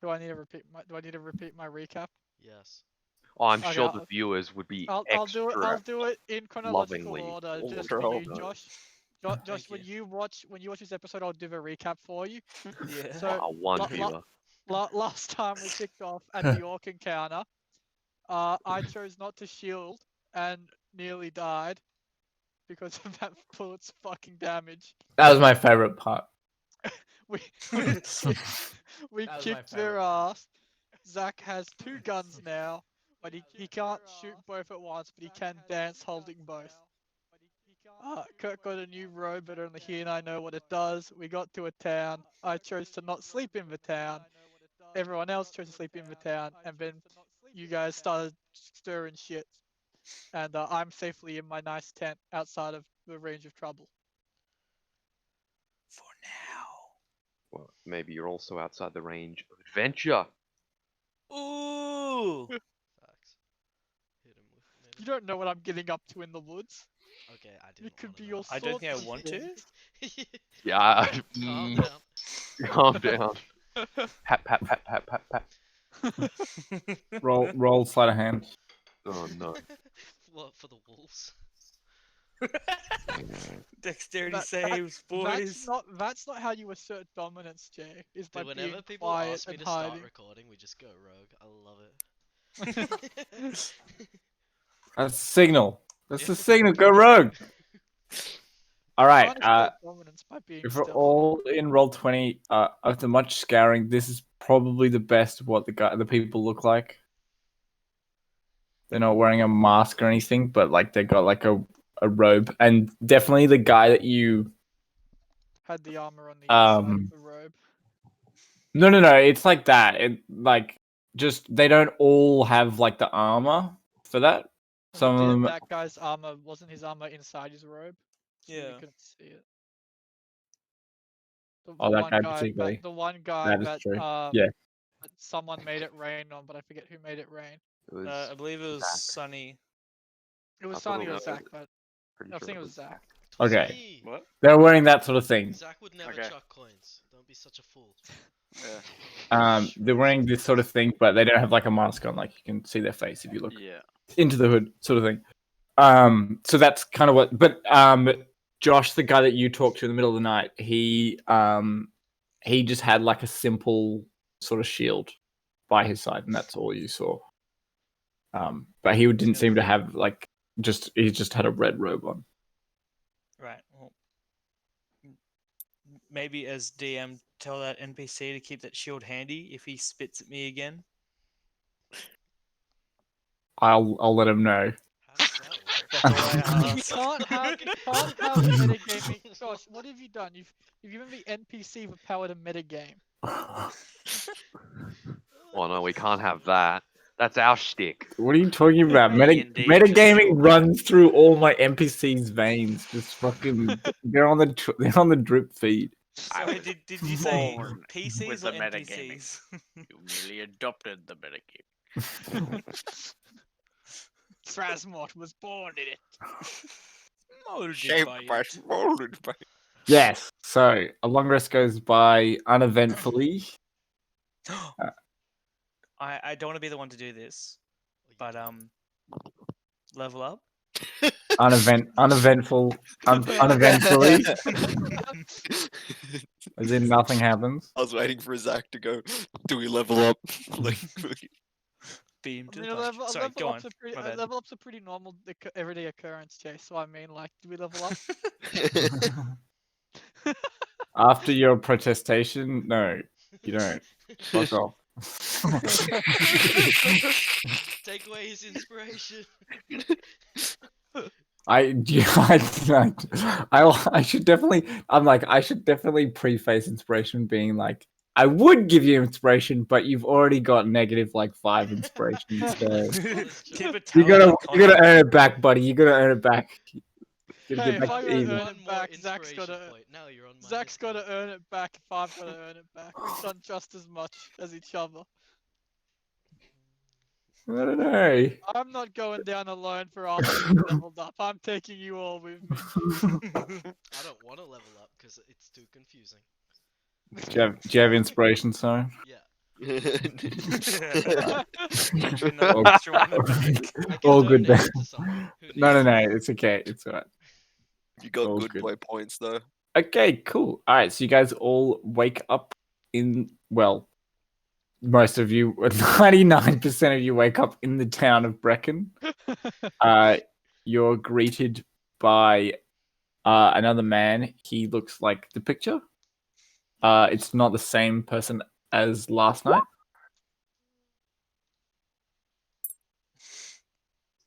Do I need to repeat my recap? Yes. Oh, I'm Okay, sure the viewers would be I'll do it. I'll extra do it in chronological lovingly order, forward just for to you, know. Josh. Josh, Thank you. when you watch this episode, I'll do the recap for you. Yeah. So, One la- la- viewer. last time we kicked off at the Orc encounter, I chose not to shield and nearly died because of that bullet's fucking damage. That was my favorite part. We we, we, we That was my kicked their favourite. ass. Zach has 2 guns now, but he can't shoot both at once, but he can dance holding both. Kurt got a new robe, but only he and I know what it does. We got to a town. I chose to not sleep in the town. Everyone else chose to sleep in the town, and then you guys started stirring shit. And I'm safely in my nice tent outside of the range of trouble. For now. Well, maybe you're also outside the range of adventure. Ooh. Facts. Hit him with You maybe. don't know what I'm getting up to in the woods. Okay, I didn't It could wanna be know. all I sorts don't think I of want things. to. Yeah. Calm down. Calm down. Pat, pat, pat, pat, pat, pat. Roll sleight of hand. Oh no. What for the wolves? Dexterity That- saves, boys. That's not how you assert dominance, Jay. Is by Dude, whenever being people quiet ask me and to start hiding. recording, we just go rogue. I love it. That's a signal. That's a signal. Go rogue. All right. Trying to assert dominance by being If we're stealthy. all in roll 20, after much scouring, this is probably the best of what the people look like. They're not wearing a mask or anything, but like they got like a robe, and definitely the guy that you. Had the armor on the inside Um, of the robe. No, it's like that. It like just they don't all have like the armor for that. Some of them. That guy's armor wasn't his armor inside his robe. So Yeah. we couldn't see it. Oh, that guy particularly. The one guy That is that true. Yeah. that someone made it rain on, but I forget who made it rain. It was I believe it was Zach. Sunny. It was I thought Sonny it or was- Zach, but pretty I sure think it was Zach. Twas Okay. me. What? They're wearing that sort of thing. Zach would never Okay. chuck coins. Don't be such a fool. Yeah. They're wearing this sort of thing, but they don't have like a mask on. Like you can see their face if you look Yeah. into the hood, sort of thing. So that's kind of what. But Josh, the guy that you talked to in the middle of the night, he just had like a simple sort of shield by his side, and that's all you saw. But he didn't seem to have like he just had a red robe on. Right. Well, maybe as DM, tell that NPC to keep that shield handy if he spits at me again. I'll let him know. How does that work? That's all I You ask. can't have metagaming. Josh, what have you done? You've given the NPC the power to metagame. Oh no, we can't have that. That's our shtick. What are you talking about? D&D Metagaming official. runs through all my NPCs' veins. Just fucking, they're on the drip feed. Sorry, did you say born PCs with or the metagaming. NPCs? You merely adopted the metagame. Thrasmort was born in it. Molded Shaped by by, it. molded by. Yes. So a long rest goes by uneventfully. I don't want to be the one to do this, but level up. Uneventful. Uneventfully. As in nothing happens. I was waiting for Zach to go. Do we level up? Like, Beam I to mean, the a punch. level, a Sorry, level go on. up's a pretty, My a bad. level up's a pretty normal everyday occurrence, Jay. So I mean, like, do we level up? After your protestation, no, you don't. Fuck off. Take away his inspiration. I should definitely. I should definitely preface inspiration being like, I would give you inspiration, but you've already got negative like 5 inspirations. So Honest Keep joke. it you gotta talent earn it back, buddy. You gotta earn it back. Gotta Hey, get if back I to gotta even. earn One it more back, Zach's inspiration gotta point. Now you're on my Zach's list, gotta mate. earn it back if I've gotta earn it back. We've done just as much as each other. I don't know. I'm not going down alone for after you leveled up. I'm taking you all with me. I don't want to level up because it's too confusing. Do you have inspiration, sorry? Yeah. Actually, no All- extra one in the bank. I can all good donate then. it to someone who No, needs no, it. no. It's okay. It's alright. You got All good good. boy points though. Okay, cool. All right, so you guys all wake up in most of you, 99% of you wake up in the town of Brecken. You're greeted by another man. He looks like the picture. It's not the same person as last night.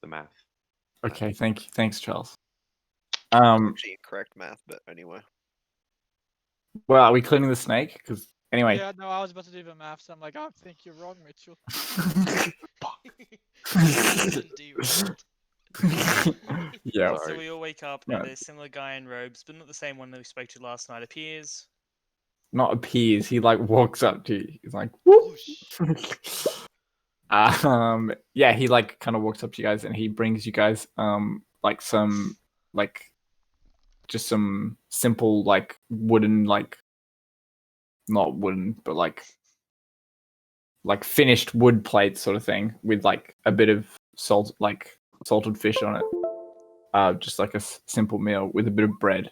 The math. Okay, thank you. Thanks, Charles. Actually incorrect math, but anyway. Well, are we cleaning the snake? Because anyway. Yeah, no, I was about to do the maths. I'm like, I think you're wrong, Mitchell. D&D rolled. Yeah. So Sorry. we all wake up No. and a similar guy in robes, but not the same one that we spoke to last night, appears. Not appears. He like walks up to you. He's like, whoop. Whoosh. Yeah, he like kind of walks up to you guys and he brings you guys like some like just some simple like wooden like not wooden but like finished wood plates sort of thing with like a bit of salted fish on it. Just like a simple meal with a bit of bread.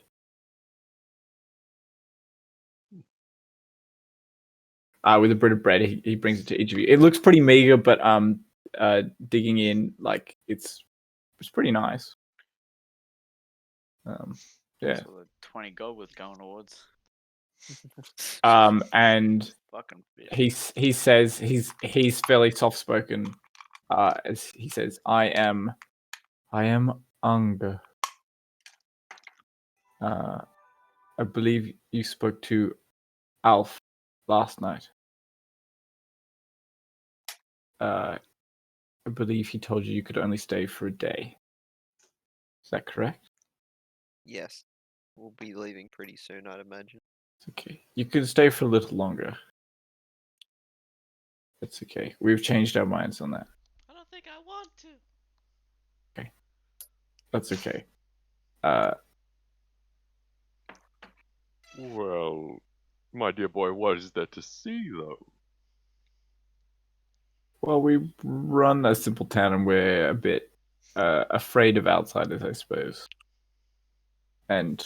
With a bit of bread, he brings it to each of you. It looks pretty meager, but digging in, like it's pretty nice. Yeah. So the 20 gold was going towards. And Fucking fish. he says he's fairly soft spoken. As he says, I am Unger. I believe you spoke to Alf last night. I believe he told you could only stay for a day. Is that correct? Yes. We'll be leaving pretty soon, I'd imagine. It's okay. You can stay for a little longer. It's okay. We've changed our minds on that. I don't think I want to. That's okay. Well, my dear boy, what is there to see, though? Well, we run a simple town and we're a bit afraid of outsiders, I suppose. And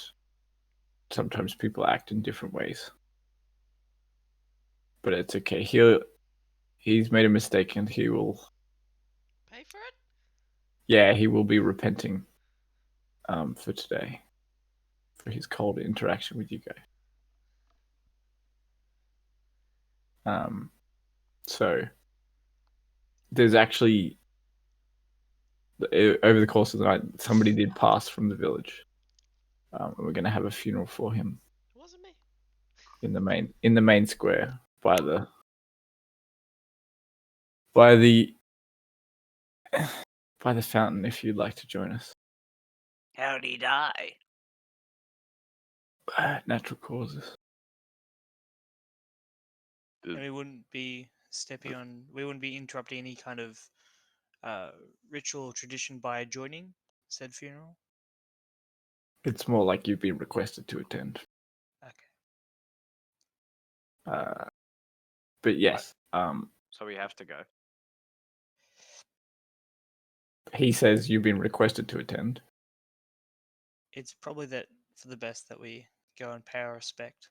sometimes people act in different ways. But it's okay. He's made a mistake and he will, Pay for it? yeah, he will be repenting for today. For his cold interaction with you guys. So there's actually over the course of the night, somebody did pass from the village. And we're gonna have a funeral for him It wasn't me. in the main square by the by the fountain. If you'd like to join us, How'd he die? natural causes. And we wouldn't be we wouldn't be interrupting any kind of ritual or tradition by joining said funeral. It's more like you've been requested to attend. Okay. But yes, So we have to go. he says you've been requested to attend. It's probably that for the best that we go and pay our respect.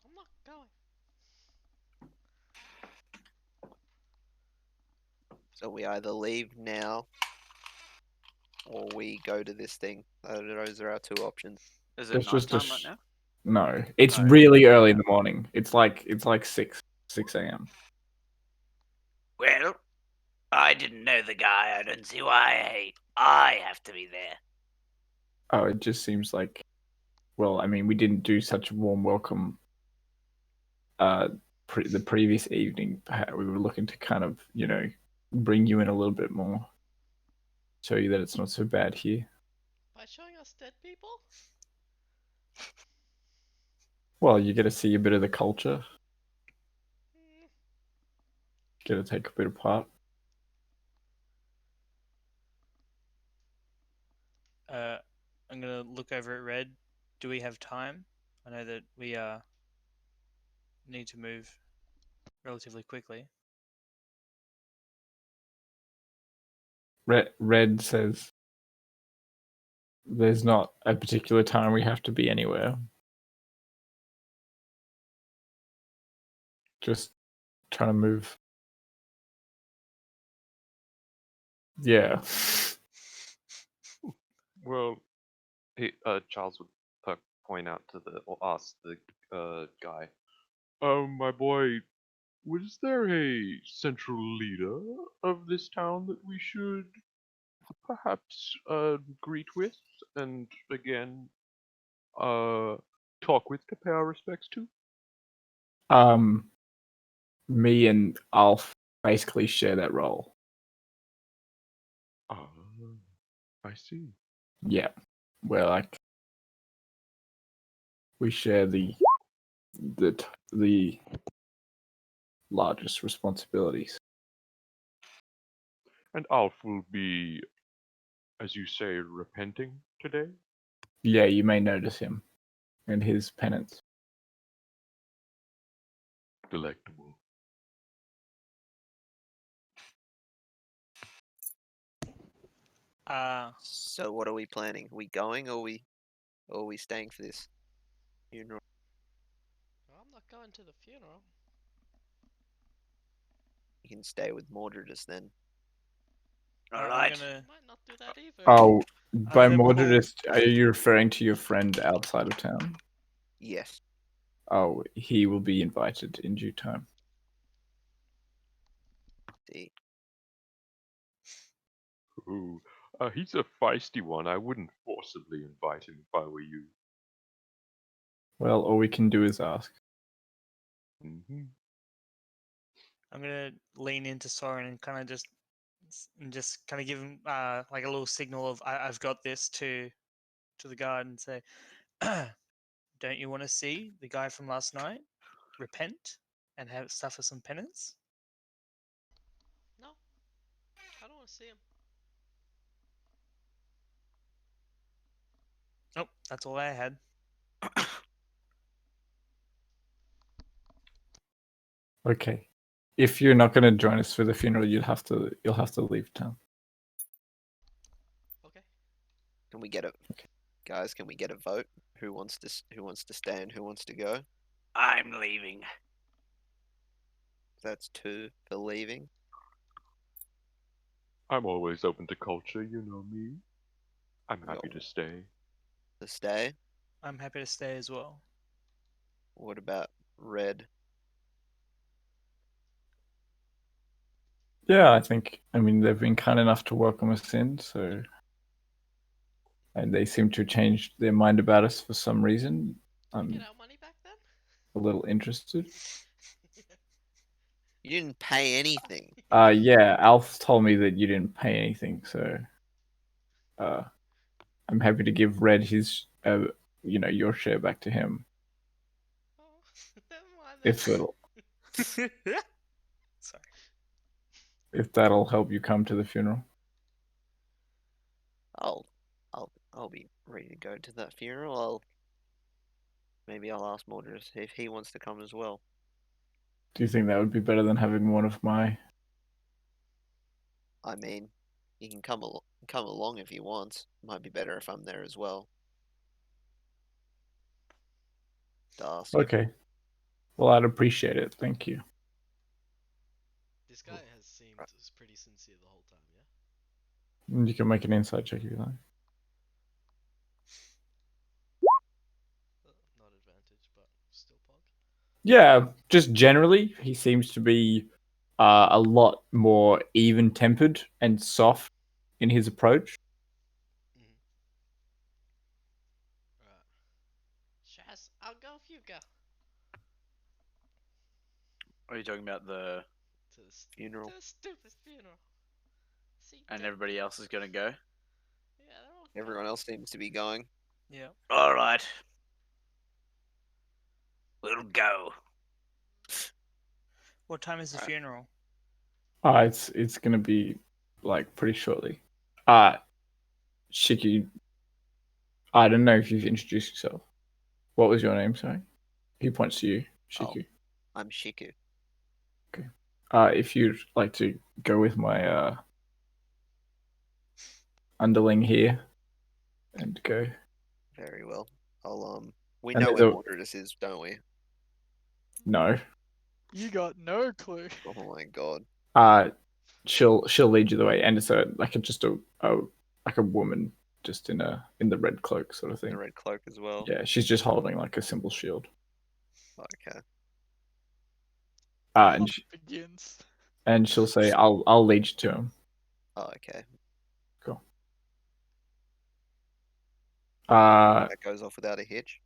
I'm not going. So we either leave now or we go to this thing. Those are our two options. Is it There's just a nighttime right now? No, it's Oh, really early in the morning. It's like 6 a.m. Well, I didn't know the guy. I don't see why I have to be there. Oh, it just seems like, well, I mean, we didn't do such a warm welcome the previous evening. We were looking to kind of, bring you in a little bit more, show you that it's not so bad here. By showing us dead people? Well, you get to see a bit of the culture, Mm, get to take a bit of part. I'm gonna look over at Red. Do we have time? I know that we are need to move relatively quickly. Red says there's not a particular time we have to be anywhere. Just trying to move. Yeah. Well, Charles would point out to the or ask the guy. My boy, was there a central leader of this town that we should perhaps greet with and again talk with to pay our respects to? Me and Alf basically share that role. Ah, I see. Yeah. We're like we share the largest responsibilities. And Alf will be, as you say, repenting today? Yeah, you may notice him and his penance. Delectable. So what are we planning? Are we going or are we staying for this funeral? I'm not going to the funeral. You can stay with Mordredus then. I'm Alright. gonna Might not do that either. Oh, by gonna pull- Mordredus, are you referring to your friend outside of town? Yes. Oh, he will be invited in due time. See. Ooh, he's a feisty one. I wouldn't forcibly invite him if I were you. Well, all we can do is ask. Mm-hmm. I'm gonna lean into Soren and kind of just kind of give him like a little signal of I've got this to the guard and say, don't you want to see the guy from last night repent and have suffer some penance? No, I don't want to see him. Nope, that's all I had. Okay. If you're not going to join us for the funeral, you'll have to leave town. Okay. Can we get a guys? Can we get a vote? Who wants to stay and who wants to go? I'm leaving. That's 2 for leaving. I'm always open to culture, you know me. I'm happy Yo. to stay. To stay. I'm happy to stay as well. What about Red? Yeah, I mean, they've been kind enough to welcome us in, so. And they seem to have changed their mind about us for some reason. Did we I'm get our money back then? a little interested. You didn't pay anything. Yeah, Alf told me that you didn't pay anything, so I'm happy to give Red his, your share back to him. Oh, never mind then. If it'll, Sorry. if that'll help you come to the funeral. I'll be ready to go to that funeral. Maybe I'll ask Mordredus if he wants to come as well. Do you think that would be better than having one of my? I mean, he can come along if he wants. Might be better if I'm there as well. To ask. Okay. Well, I'd appreciate it. Thank you. This guy has seemed pretty sincere the whole time, yeah? And you can make an insight check if you like. Not advantage, but still pog. Yeah, just generally, he seems to be a lot more even-tempered and soft in his approach. Right. Shaz, I'll go if you go. Are you talking about the To the, Funeral. to the stupid funeral. See, and dead everybody else is gonna go? Yeah, they're all Everyone gone. else seems to be going. Yeah. Alright. We'll go. What time is the Alright. funeral? It's gonna be like pretty shortly. Shiki, I don't know if you've introduced yourself. What was your name? Sorry. He points to you, Shiki. I'm Shiku. If you'd like to go with my underling here and go. Very well. I'll We And know there's where a- Mordredus is, don't we? No. You got no clue. Oh my god. She'll lead you the way, and it's just a like a woman just in the red cloak sort of The thing. red cloak as well. Yeah, she's just holding like a simple shield. Okay. And Hunt begins. and she'll say, "I'll lead you to him." Oh, okay. Cool. That goes off without a hitch.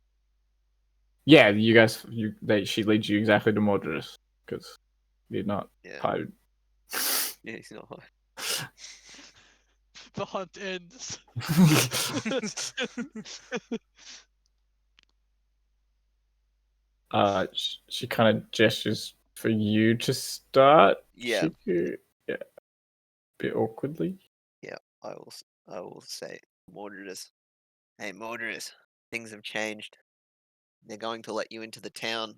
Yeah, she leads you exactly to Mordredus because you're not Yeah. tired. Yeah, he's not. The hunt ends. She kind of gestures for you to start. Yeah. Shiku. Yeah, a bit awkwardly. Yeah, I will say, Mordredus. Hey, Mordredus, things have changed. They're going to let you into the town,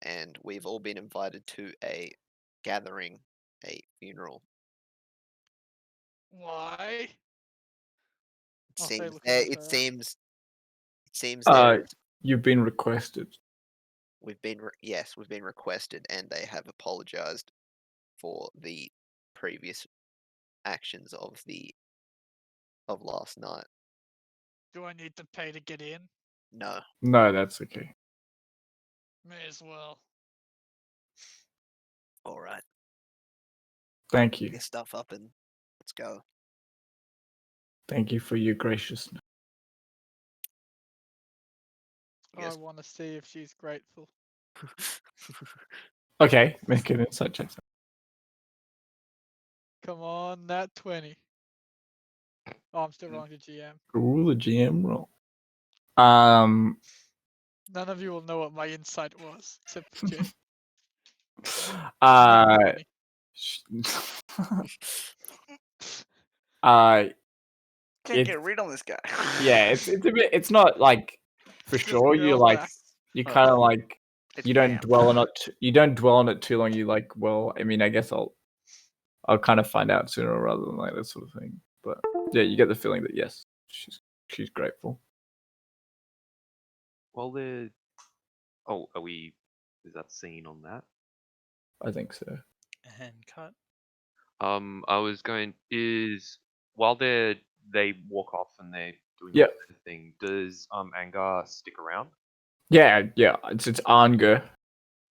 and we've all been invited to a gathering, a funeral. Why? It I'll say, seems looking there. at It her. seems there. You've been requested. Yes, we've been requested, and they have apologized for the previous actions of last night. Do I need to pay to get in? No. No, that's okay. May as well. All right. Thank Pick you. your stuff up and let's go. Thank you for your graciousness. You I guys- want to see if she's grateful. Okay, make an insight check. Come on, that 20. Oh, I'm still wrong to GM. Ooh, the GM roll. None of you will know what my insight was, except for Jay. uh, 20. Can't It's- get a read on this guy. yeah, it's a bit. It's not like for Just sure. You're girl like math. you kind of like It's you don't Bam. dwell on it. You don't dwell on it too long. You like, well, I mean, I guess I'll kind of find out sooner rather than later, sort of thing. But yeah, you get the feeling that yes, she's grateful. Well, they're. Oh, are we? Is that scene on that? I think so. And cut. I was going. Is while they walk off and they're doing Yep. their thing. Does Angar stick around? Yeah. It's Anga.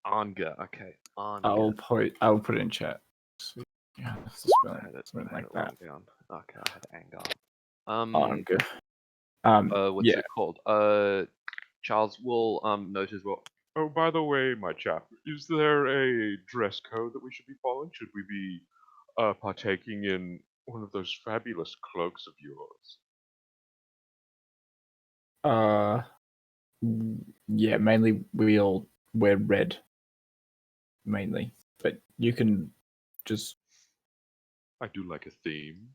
Anga. Okay. Anga. I'll put it in chat. So, yeah, that's the I spelling. had it. Something I had like it that. wrong down. Okay, I had Angar. Anga. What's Yeah. it called? Charles will note as well. Oh, by the way, my chap, is there a dress code that we should be following? Should we be partaking in one of those fabulous cloaks of yours? Yeah. Mainly we all wear red. Mainly, but you can just. I do like a theme.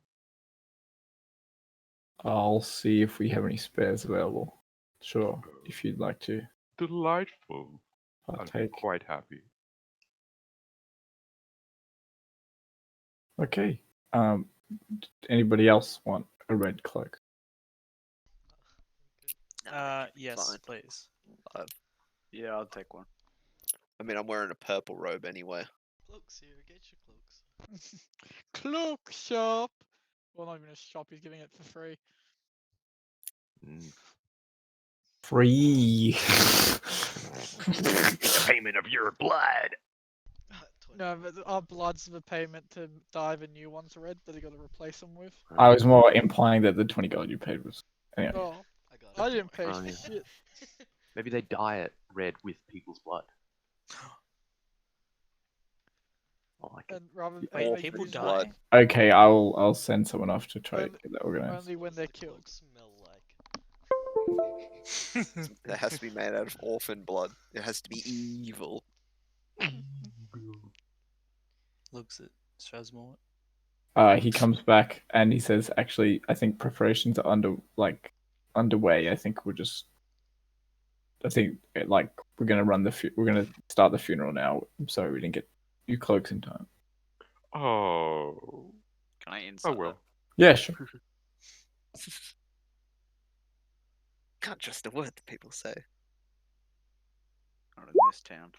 I'll see if we have any spares available. Sure, if you'd like to Delightful. I'd be partake. quite happy. Okay. Anybody else want a red cloak? Yes, Fine. please. Yeah, I'll take one. I mean, I'm wearing a purple robe anyway. Cloaks here, get your cloaks. Cloak shop. Well, not even a shop. He's giving it for free. Mm. Free. The payment of your blood. 20. No, but our blood's the payment to dye the new ones red that they got to replace them with. I was more implying that the 20 gold you paid was. Anyway. Oh, I got it. I didn't pay Oh, for yeah. shit. Maybe they dye it red with people's blood. I like it. And rather You than Wait, Orphan people use blood. die? Okay, I'll send someone off to try to Only- get that organized. only when What they're does the killed. cloak smell like? That has to be made out of orphan blood. It has to be evil. Looks at Shazmore. He comes back and he says, "Actually, I think preparations are underway. I think we'll just I think like we're gonna we're gonna start the funeral now. I'm sorry we didn't get you cloaks in time. Oh. Can I insight well. Yeah, sure. Can't trust a word that people say. that? Not in this town.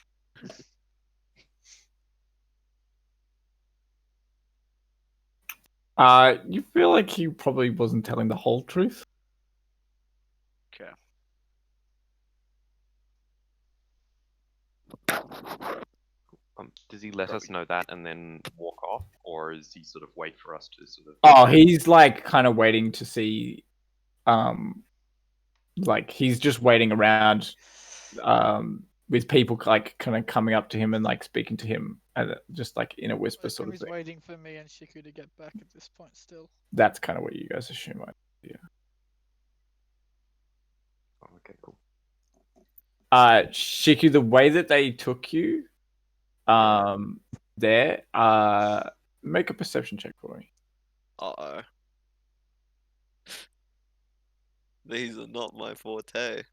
You feel like he probably wasn't telling the whole truth. Okay. Does he let us know that and then walk off, or is he sort of wait for us to sort of? Oh, he's like kind of waiting to see, like he's just waiting around, with people like kind of coming up to him and like speaking to him, and just like in a whisper I sort assume of he's thing. waiting for me and Shiku to get back at this point still. That's kind of what you guys assume. Right? Oh, okay, cool. Shiku, the way that they took you, there, make a perception check for me. Uh-oh. These are not my forte.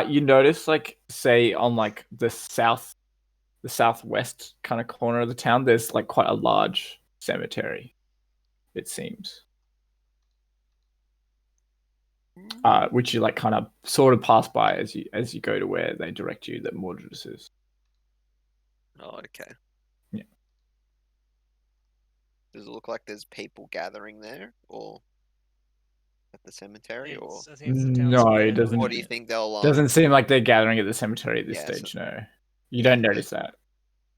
You notice, like, say on like the southwest kind of corner of the town, there's like quite a large cemetery. It seems, which you like kind of sort of pass by as you go to where they direct you that Mordredus is. Oh, okay. Yeah. Does it look like there's people gathering there, or at the cemetery, or I think it's the town No, square. it doesn't. or do you think they'll Doesn't seem like they're gathering at the cemetery at this Yeah, so- stage. No, you don't notice that.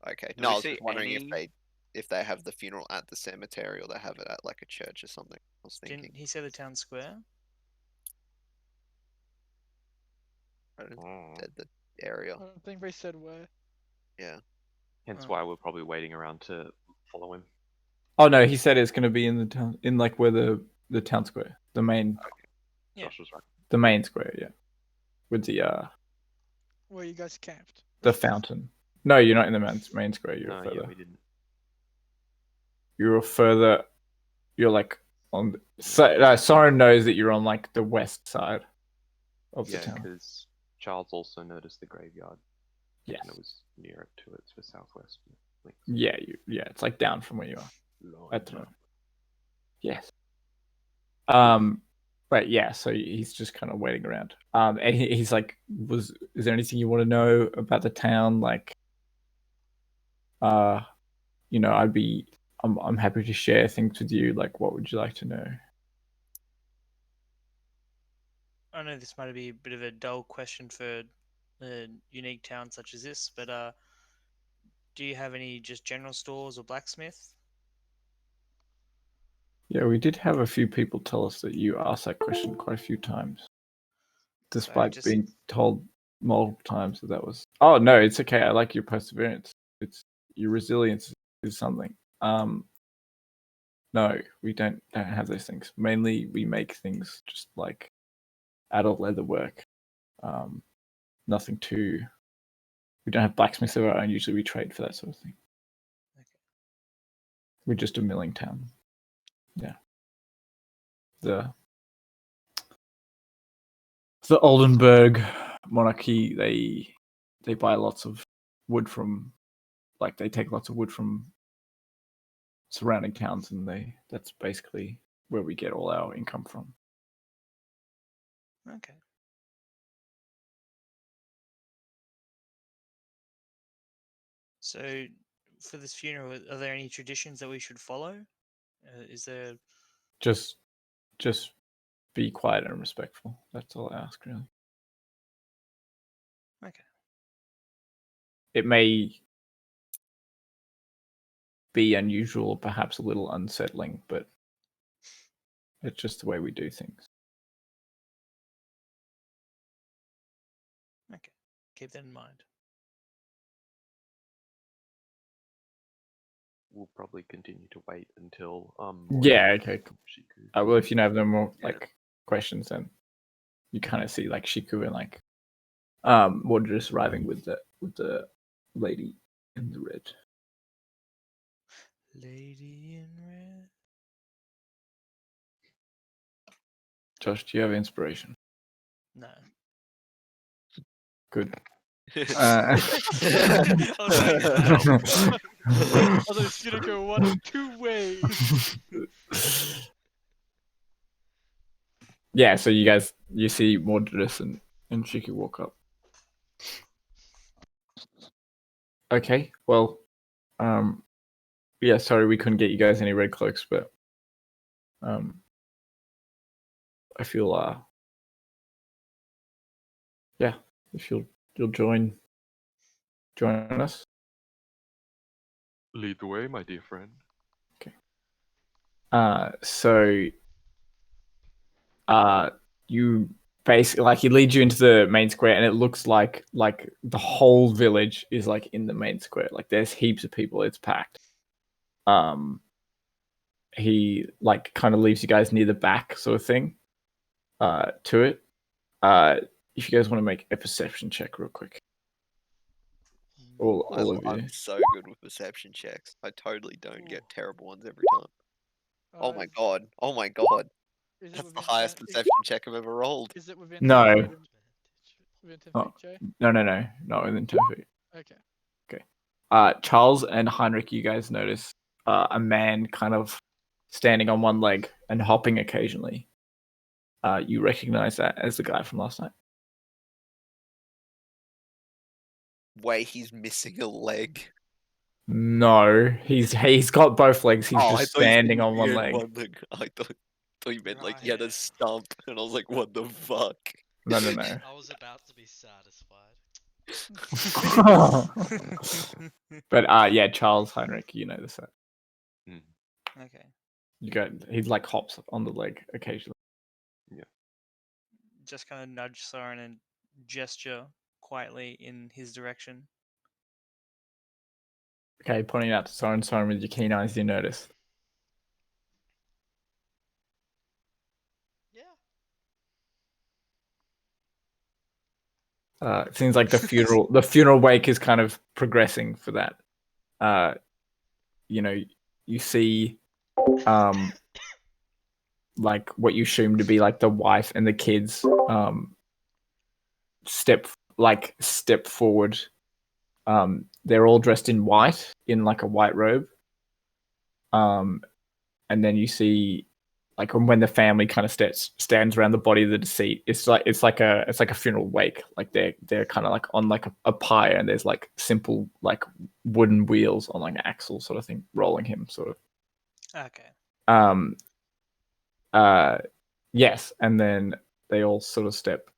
Okay. Do No, we I was see just wondering any- if they have the funeral at the cemetery or they have it at like a church or something. I was thinking. Didn't he say the town square? I don't Oh. the area. I don't think they said where. Yeah. Hence Oh. why we're probably waiting around to follow him. Oh no, he said it's going to be in the town, in like where the town square, the main Yeah. Josh was right. the main square, yeah, with the Where you guys camped. the fountain. No, you're not in the main square. You're No, further. yeah, we didn't. You're further. You're like on. Soren knows that you're on like the west side of the Yeah, town. because Charles also noticed the graveyard. Yes. And it was nearer to it for southwest. Yeah, it's like down from where you are Long at the enough. moment. Yes. But yeah, so he's just kind of waiting around. And he's like, is there anything you want to know about the town? Like, you know, I'm happy to share things with you. Like, what would you like to know? I know this might be a bit of a dull question for a unique town such as this, but do you have any just general stores or blacksmith? Yeah, we did have a few people tell us that you asked that question quite a few times, despite just- being told multiple times that was. Oh no, it's okay. I like your perseverance. It's your resilience is something. No, we don't have those things. Mainly, we make things just like adult leather work. Nothing too. We don't have blacksmiths of our own. Usually, we trade for that sort of thing. Okay. We're just a milling town. Yeah. The Oldenburg monarchy, they buy lots of wood from, like they take lots of wood from surrounding towns, and that's basically where we get all our income from. Okay. So, for this funeral, are there any traditions that we should follow? Is there? Just be quiet and respectful. That's all I ask, really. Okay. It may be unusual, or perhaps a little unsettling, but it's just the way we do things. Okay. Keep that in mind. We'll probably continue to wait until Yeah, okay, cool. Shiku. Well, if you have no more Yeah. like questions, then you kind of see like Shiku and like Mordredus arriving with the lady in the red. Lady in red. Josh, do you have inspiration? No. Good. I was like, Although it's gonna go one of two ways. Yeah, so you see Mordredus and Shiki walk up. Okay, well, yeah, sorry we couldn't get you guys any red cloaks, but I feel yeah, if you'll join us. Lead the way, my dear friend. So you basically like he leads you into the main square, and it looks like the whole village is like in the main square. Like there's heaps of people. It's packed. He like kind of leaves you guys near the back, sort of thing. To it. If you guys want to make a perception check, real quick. All of you. I'm so good with perception checks. I totally don't get Ooh. terrible ones every time. Oh my god. Oh my god. Is it That's the within highest 10 perception check I've ever rolled. Is it within No. 10 feet? Within 10 Oh. feet, Jay? No, not within 10 feet. Okay. Charles and Heinrich, you guys notice a man kind of standing on one leg and hopping occasionally. You recognize that as the guy from last night. Wait, he's missing a leg. No, he's got both legs. He's I just thought you said standing he on one had leg. one leg. I thought you meant like he had a Right. stump, and I was like, what the fuck? No. I was about to be satisfied. But yeah, Charles Heinrich, you know this. okay. He like hops on the leg occasionally. Just kind of nudge Soren and gesture quietly in his direction. Okay, pointing out to Soren with your keen eyes, you notice. Yeah. It seems like the funeral wake is kind of progressing for that. You see, like what you assume to be like the wife and the kids, step forward. They're all dressed in white, in like a white robe. And then you see, like when the family kind of stands around the body of the deceased, it's like a funeral wake. Like they're kind of like on like a pyre, and there's like simple like wooden wheels on like an axle sort of thing rolling him sort of. Okay. Yes, and then they all sort of step.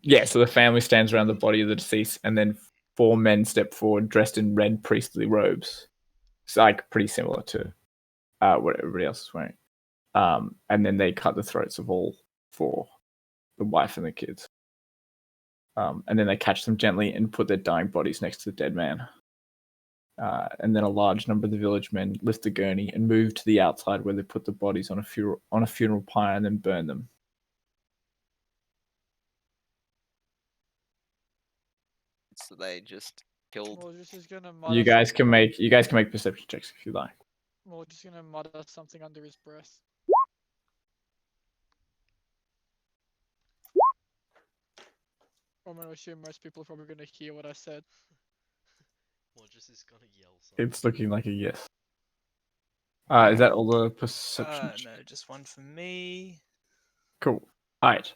Yeah, so the family stands around the body of the deceased, and then 4 men step forward dressed in red priestly robes. It's like pretty similar to what everybody else is wearing. And then they cut the throats of all 4, the wife and the kids. And then they catch them gently and put their dying bodies next to the dead man. And then a large number of the village men lift the gurney and move to the outside where they put the bodies on a funeral pyre and then burn them. So they just killed. Mordredus is gonna You mutter guys can something. make perception checks if you like. Mordredus is gonna mutter something under his breath. I'm gonna assume most people are probably gonna hear what I said. Mordredus is gonna yell something. It's looking like a yes. Is that all the perception? No, just one for me. Cool. Alright.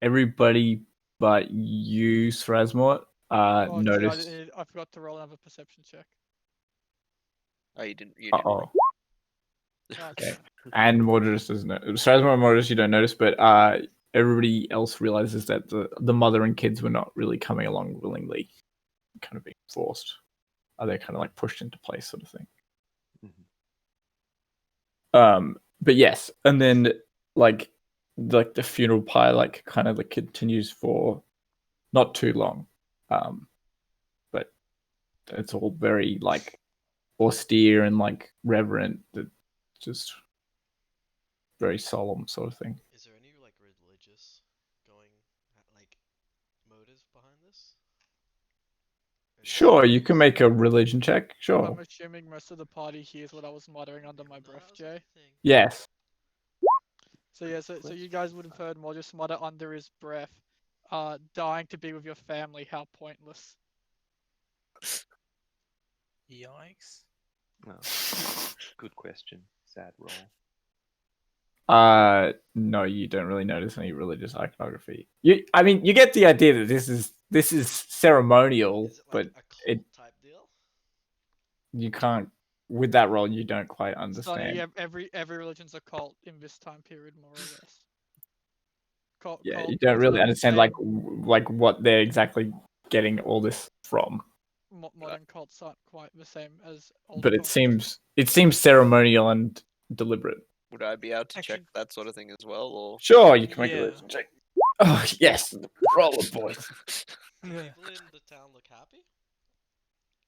Everybody but you, Srasmort, Oh, gee, noticed. I forgot to roll another perception check. Oh, you didn't. Uh-oh. Oh, Okay. okay. And Mordredus doesn't know. Srasmort and Mordredus you don't notice, but everybody else realizes that the mother and kids were not really coming along willingly. Kind of being forced. They're kind of like pushed into place sort of thing. But yes, and then like the funeral pyre like kind of like continues for not too long, but it's all very like austere and like reverent, just very solemn sort of thing. Is there any like religious going like motive behind this? Sure, you can make a religion check. Sure. I'm assuming most of the party hears what I was muttering under my breath, Jay. Yes. So yeah, so you guys would have heard Modus mutter under his breath, dying to be with your family, how pointless. Yikes. No. Good question. Sad roll. No, you don't really notice any religious iconography. I mean, you get the idea that this is ceremonial, Is it like but a cult it type deal? you can't with that role. You don't quite understand. Sonny, every religion's a cult in this time period, more or less. Yeah, Cult you don't really the understand same- like what they're exactly getting all this from. modern cults aren't quite the same as old But cults. it seems ceremonial and deliberate. Would I be able to check Actually- that sort of thing as well, or? Sure, you can make a Yeah. religion check. Oh yes, roll it, boys. Do Yeah. people in the town look happy?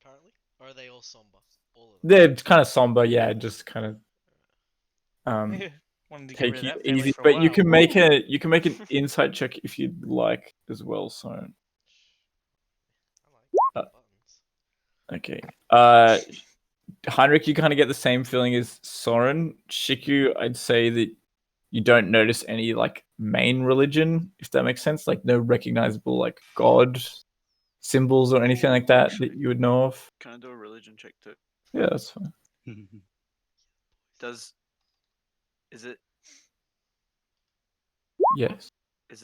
Currently? Or are they all somber? All of them. They're kind of somber, yeah, just kind of Wanted to get take rid it of that family easy. for a But while. you can make an insight check if you'd like as well. So I like Uh, buttons. okay, Heinrich, you kind of get the same feeling as Soren. Shiku, I'd say that you don't notice any like main religion, if that makes sense. Like no recognizable like god symbols or anything like that that you would know of. Can I do a religion check too? Yeah, that's fine. Is it Yes. is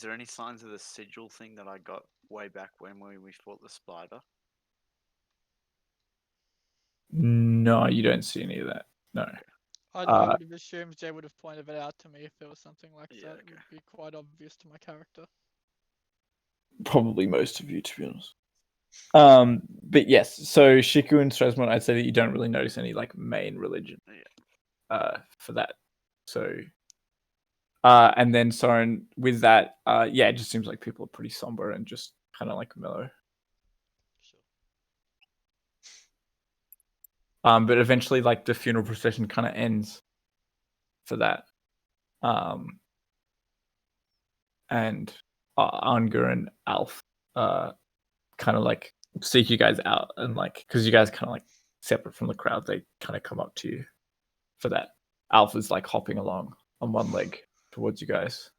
there any signs of the sigil thing that I got way back when we fought the spider? No, you don't see any of that. No. I would have assumed Jay would have pointed it out to me if there was something like Yeah, that. It okay. would be quite obvious to my character. Probably most of you, to be honest. But yes, so Shiku and Stresmont, I'd say that you don't really notice any like main religion. For that. So and then Soren with that, yeah, it just seems like people are pretty somber and just kind of like mellow. Sure. But eventually like the funeral procession kind of ends for that. And Anga and Alf kind of like seek you guys out and like because you guys kind of like separate from the crowd, they kind of come up to you for that. Alf is like hopping along on one leg towards you guys,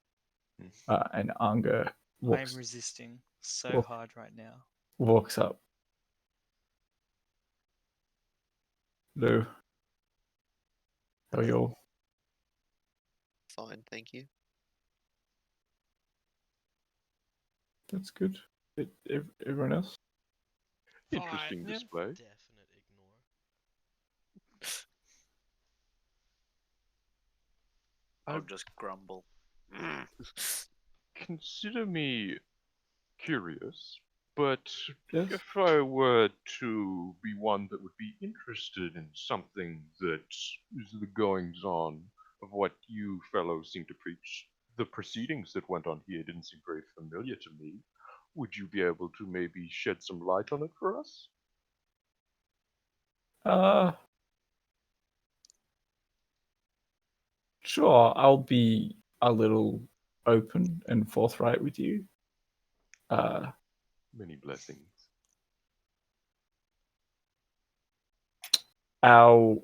and Anga I'm walks resisting so walk- hard right now. walks up. Hello. How are you all? Fine, thank you. That's good. Everyone else? Interesting Fine, yeah. display. Definite ignore. I'll just grumble. Consider me curious, but Yes. if I were to be one that would be interested in something that is the goings on of what you fellows seem to preach, the proceedings that went on here didn't seem very familiar to me. Would you be able to maybe shed some light on it for us? Sure. I'll be a little open and forthright with you. Many blessings. Our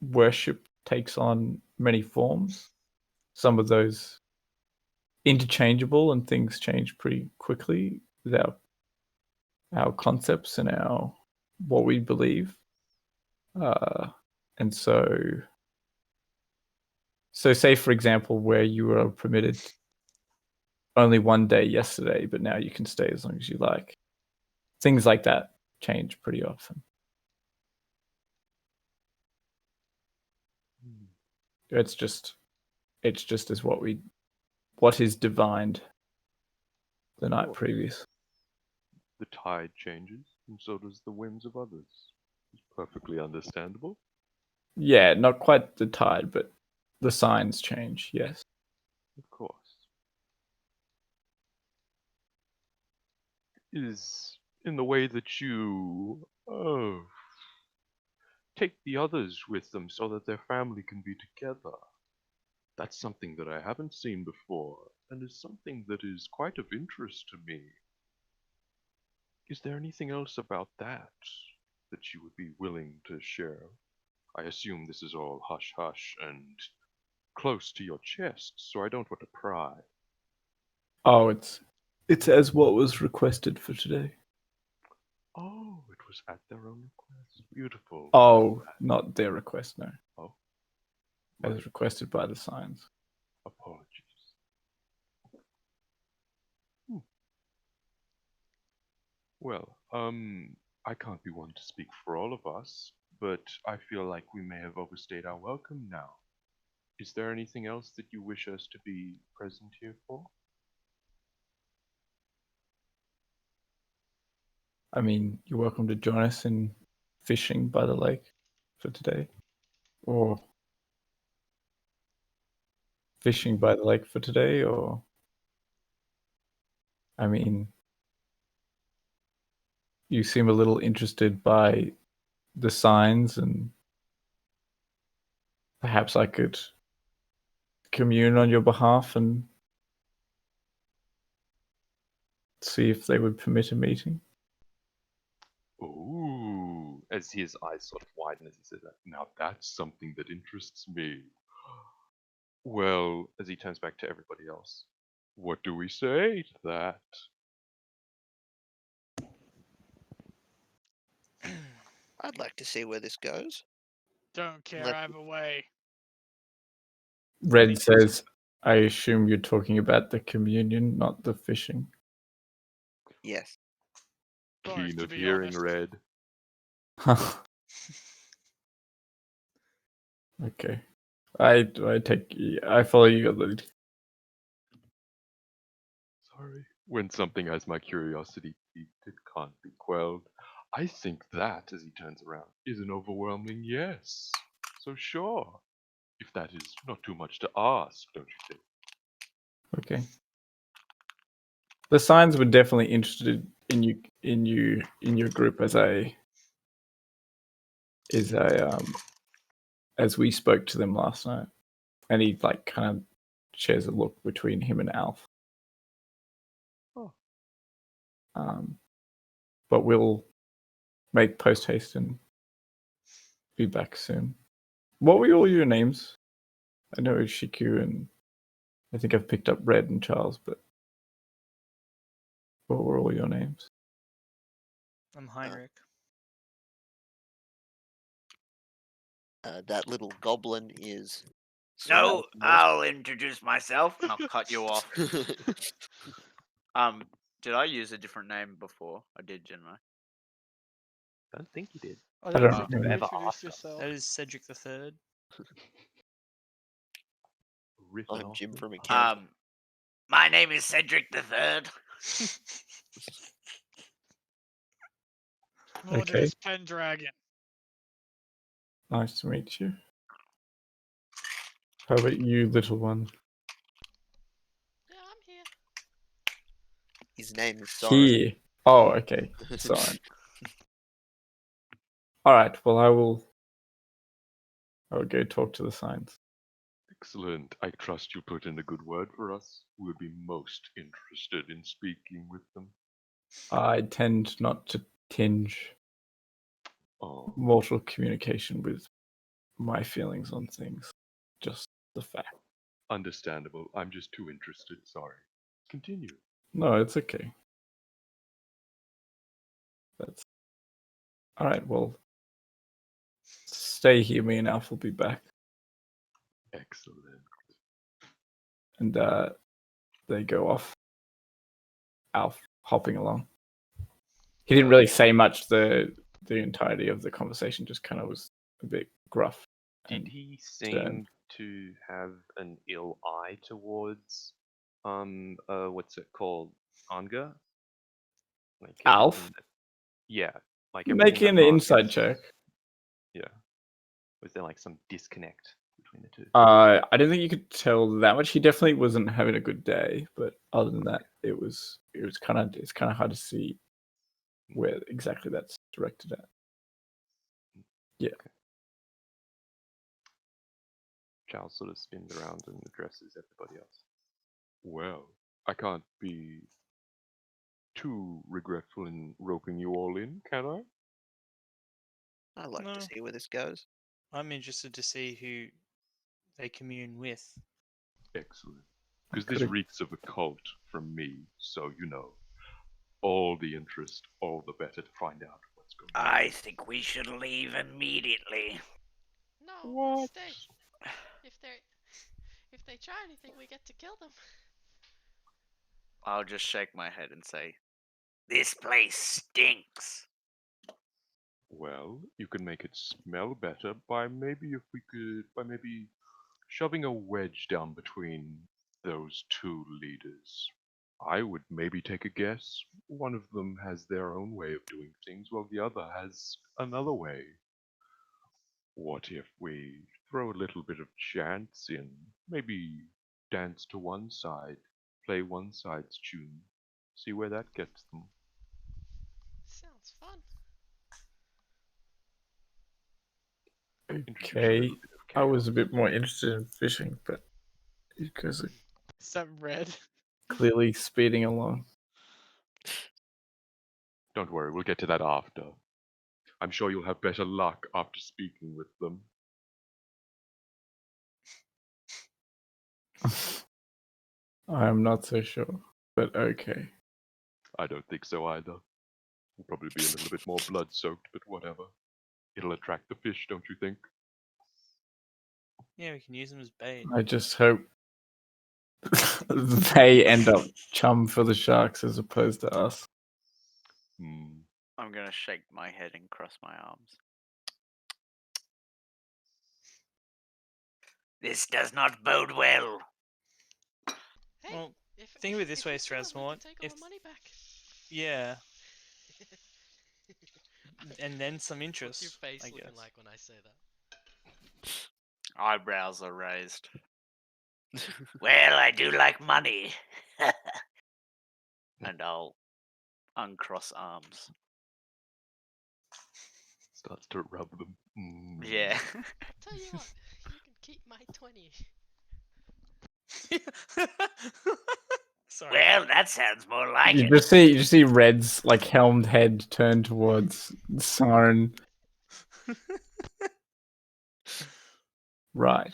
worship takes on many forms. Some of those interchangeable, and things change pretty quickly with our concepts and our what we believe. And so say for example, where you were permitted only one day yesterday, but now you can stay as long as you like. Things like that change pretty often. It's just as what is divined the night previous. The tide changes, and so does the whims of others. It's perfectly understandable. Yeah, not quite the tide, but the signs change, yes. Of course. Is in the way that you take the others with them so that their family can be together. That's something that I haven't seen before, and is something that is quite of interest to me. Is there anything else about that that you would be willing to share? I assume this is all hush hush and close to your chest, so I don't want to pry. Oh, it's as what was requested for today. Oh, it was at their own request. Beautiful. Oh, not their request, no. Oh. As requested by the signs. Apologies. Well, I can't be one to speak for all of us, but I feel like we may have overstayed our welcome now. Is there anything else that you wish us to be present here for? I mean, you're welcome to join us in fishing by the lake for today. Or fishing by the lake for today, or I mean, you seem a little interested by the signs, and perhaps I could commune on your behalf and see if they would permit a meeting. Ooh, as his eyes sort of widen as he says that. Now that's something that interests me. Well, as he turns back to everybody else, what do we say to that? I'd like to see where this goes. Don't care Let- either way. Red says, I assume you're talking about the communion, not the fishing. Yes. Both, Keen to of be hearing, honest. Red. Okay. I follow you on the Sorry. When something has my curiosity piqued, it can't be quelled. I think that, as he turns around, is an overwhelming yes. So sure. If that is not too much to ask, don't you think? Okay. The signs were definitely interested in your group as as we spoke to them last night. And he like kind of shares a look between him and Alf. Oh. But we'll make post haste and be back soon. What were all your names? I know Shiku and I think I've picked up Red and Charles, but what were all your names? I'm Heinrich. That little goblin is. No, Sir I'll introduce myself. And I'll cut you off. Did I use a different name before? I did, didn't I? I don't think you did. I don't don't think you remember. Never introduced asked us. yourself. That is Cedric the Third. Written I'm off Jim the from top. accounting. My name is Cedric the Third. Mordredus Pendragon. Nice to meet you. How about you, little one? Yeah, I'm here. His name is Soren. Here. Oh, okay. Sorry. All right. Well, I will go talk to the signs. Excellent. I trust you put in a good word for us. We'll be most interested in speaking with them. I tend not to tinge Oh, mortal communication with my feelings on things. Just the fact. understandable. I'm just too interested. Sorry. Continue. No, it's okay. That's all right. Well, stay here. Me and Alf will be back, Excellent. and they go off. Alf hopping along. He didn't really say much the entirety of the conversation. Just kind of was a bit gruff. Did and he stern. seem to have an ill eye towards what's it called? Anga? Like Alf? everything that- yeah. Like Make everything an that inside Marcus- check. Yeah. Was there like some disconnect between the two? I don't think you could tell that much. He definitely wasn't having a good day, but other than that, it's kind of hard to see where exactly that's directed at. Yeah. Okay. Charles sort of spins around and addresses everybody else. Well, I can't be too regretful in roping you all in, can I? I'd like No. to see where this goes. I'm interested to see who they commune with. Excellent. Because this Could've- reeks of a cult from me, so you know. All the interest, all the better to find out what's going on. I think we should leave immediately. No, What? stay. If they try anything, we get to kill them. I'll just shake my head and say, This place stinks. Well, you can make it smell better by maybe shoving a wedge down between those two leaders. I would maybe take a guess. One of them has their own way of doing things, while the other has another way. What if we throw a little bit of chance in? Maybe dance to one side, play one side's tune, see where that gets them. Sounds fun. Introduce a Okay, little bit of I was chaos. a bit more interested in fishing, but you guys are Except red. clearly speeding along. Don't worry, we'll get to that after. I'm sure you'll have better luck after speaking with them. I am not so sure, but okay. I don't think so either. Will probably be a little bit more blood soaked, but whatever. It'll attract the fish, don't you think? Yeah, we can use them as bait. I just hope they end up chum for the sharks as opposed to us. Hmm. I'm going to shake my head and cross my arms. This does not bode well. Hey, Well, if, think of it this if way, we kill 'em, we Strasmort. can take all If the money back. yeah, and then some What's your interest, face I looking guess. like when I say that? Eyebrows are raised. Well, I do like money. And I'll uncross arms. Starts to rub them. Mm. Yeah. Tell you what, you can keep my 20. Sorry. Well, that sounds more like You it. just see Red's like helmed head turn towards Siren. Right.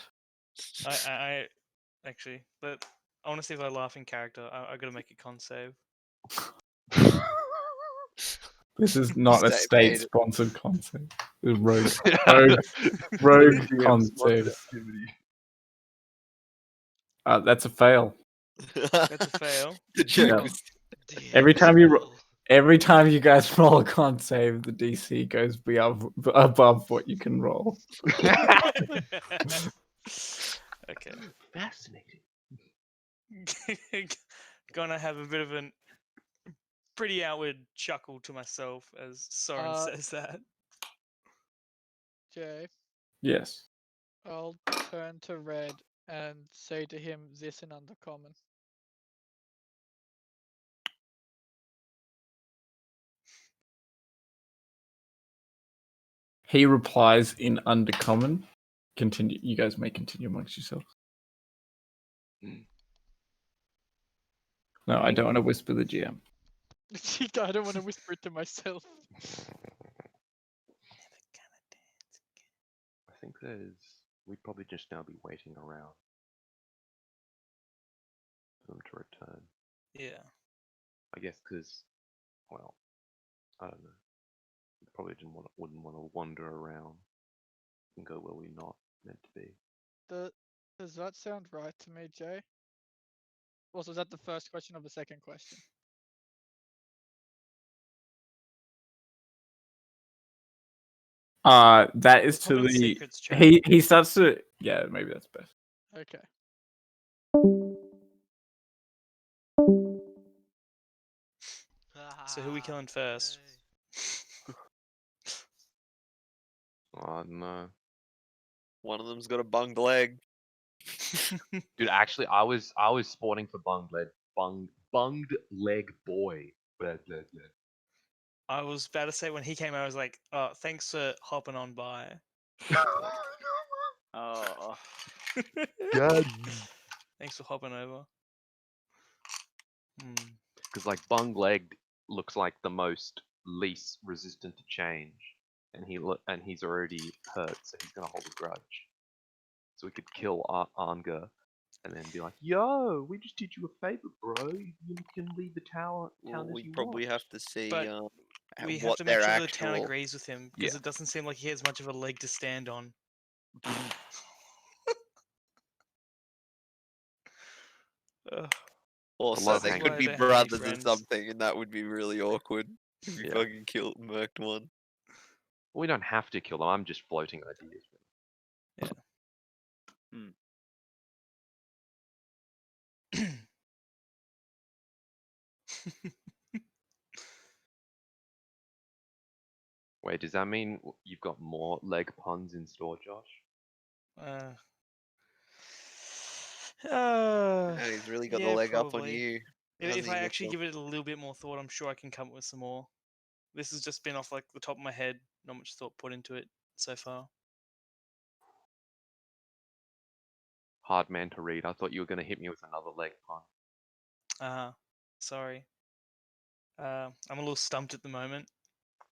I actually, but I want to see if I laugh in character. I gotta make a con save. This is not a Stay paid. state-sponsored concept. This is rogue DM concept. sponsored activity. That's a fail. That's a fail. The joke Yeah. was Every time you roll. Every time you guys roll a con save, the DC goes above what you can roll. Okay. Fascinating. Gonna have a bit of a pretty outward chuckle to myself as Soren says that. Jay, Yes. I'll turn to Red and say to him this in Undercommon. He replies in Undercommon. Continue. You guys may continue amongst yourselves. No, I don't want to whisper the GM. I don't want to whisper it to myself. I think we'd probably just now be waiting around for them to return. Yeah. I guess because, well, I don't know. We probably wouldn't want to wander around and go where we're not meant to be. Does that sound right to me, Jay? Also, is that the first question or the second question? That is Pop to in the secrets chat. he starts to maybe that's best. Okay. So who we killing first? Oh no. one of them's got a bunged leg. Dude, actually, I was spawning for bunged leg boy. Blah, blah, blah. I was about to say when he came out, I was like, "Oh, thanks for hopping on by." Oh. God. Thanks for hopping over. Hmm. Because like bung legged looks like the most least resistant to change, and he's already hurt, so he's gonna hold a grudge. so we could kill Anga, and then be like, "Yo, we just did you a favor, bro. You can leave the town Well, as we you probably want." have to see But we have what to make their sure the town actual. agrees with him because Yeah. it doesn't seem like he has much of a leg to stand on. Ugh. Also, lot they of could why I be don't have any brothers or friends. something, and that would be really awkward if you Yeah. fucking killed murked one. We don't have to kill them. I'm just floating ideas. Wait, does that mean you've got more leg puns in store, Josh? And he's really got the yeah, leg up on probably. you. If Hasn't I he, actually Mitchell? give it a little bit more thought, I'm sure I can come up with some more. This has just been off like the top of my head. Not much thought put into it so far. Hard man to read. I thought you were going to hit me with another leg pun. Sorry. I'm a little stumped at the moment.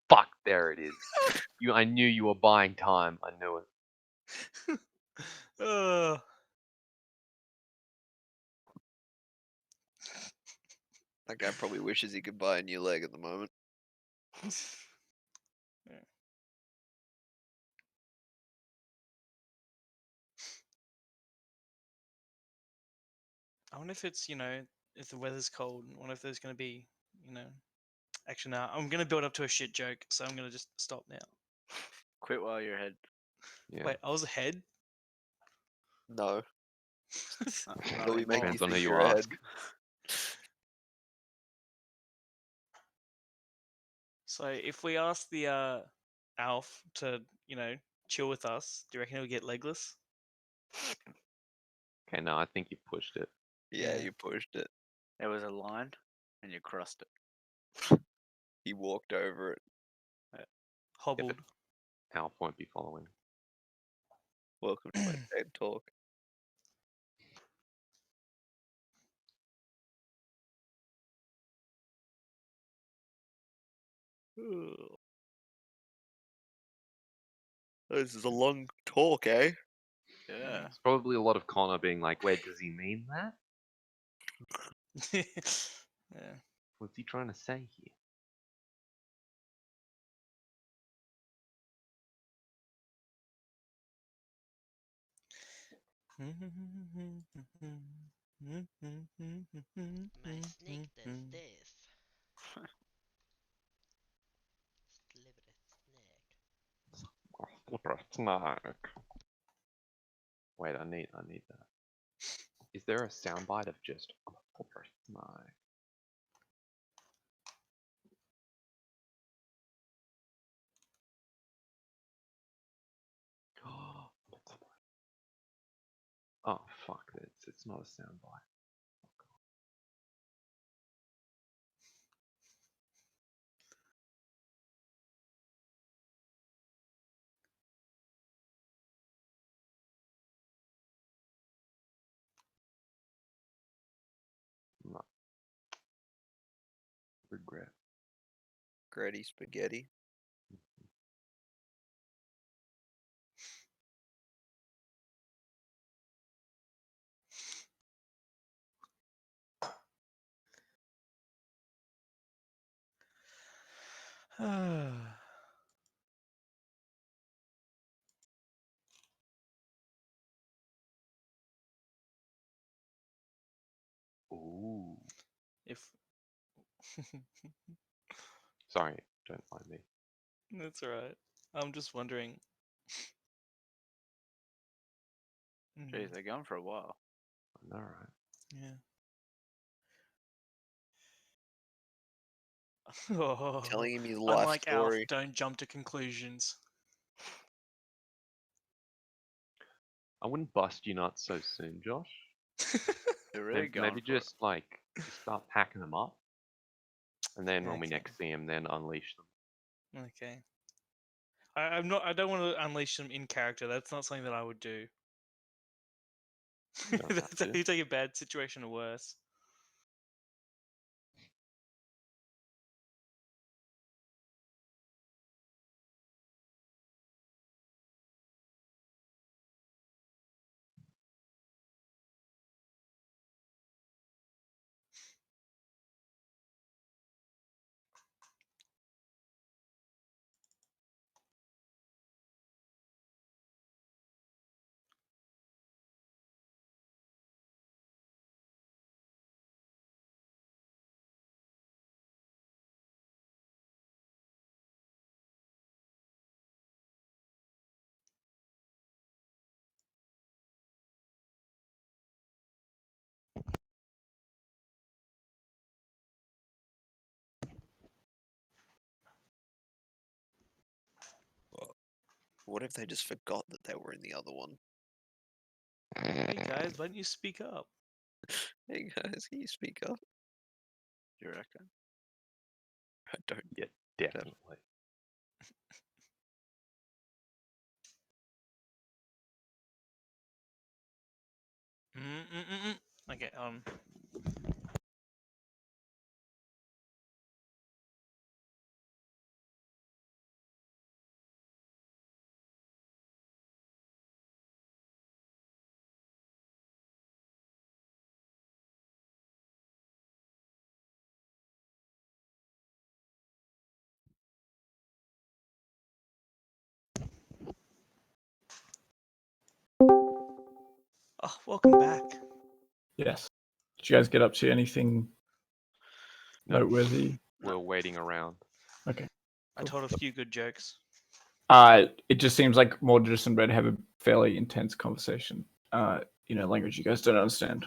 Fuck, there it is. I knew you were buying time. I knew it. Ugh. That guy probably wishes he could buy a new leg at the moment. Yeah. I wonder if it's, if the weather's cold. I wonder if there's going to be, Actually, no. I'm going to build up to a shit joke, so I'm going to just stop now. Quit while you're ahead. Yeah. Wait, I was ahead? No. Not Until we make anymore. you Depends on who think you you're ahead. ask. So if we ask the Alf to, chill with us, do you reckon he'll get legless? Okay, no, I think you pushed it. Yeah, Yeah. you pushed it. There was a line, and you crossed it. He walked over it. Hobbled. Alf won't be following. Welcome to my TED talk. This is a long talk, eh? Yeah. It's probably a lot of Connor being like, wait, does he mean that? Yeah. What's he trying to say here? My snake does this. Slippery snake. Wait, I need that. Is there a soundbite of just snake? Oh fuck, it's not a soundbite. No. Regret. Gretty spaghetti. Ooh. If Sorry, don't mind me. That's alright. I'm just wondering. Jeez, they're going for a while. I know, right? Yeah. Oh, Telling him his life unlike Alf, story. don't jump to conclusions. I wouldn't bust you nuts so soon, Josh. They're really Maybe, going maybe for it. just like just start packing them up, and then when we Okay. next see them, then unleash them. Okay. I'm not. I don't want to unleash them in character. That's not something that I would do. You don't have That's how to. you take a bad situation to worse. What if they just forgot that they were in the other one? Hey guys, why don't you speak up? Hey guys, can you speak up? You reckon? I don't. Yeah, definitely. Okay. Oh, welcome back. Yes. Did you guys get up to anything No. noteworthy? We're waiting around. Okay. I told a few good jokes. It just seems like Mordredus and Red have a fairly intense conversation. In a language you guys don't understand.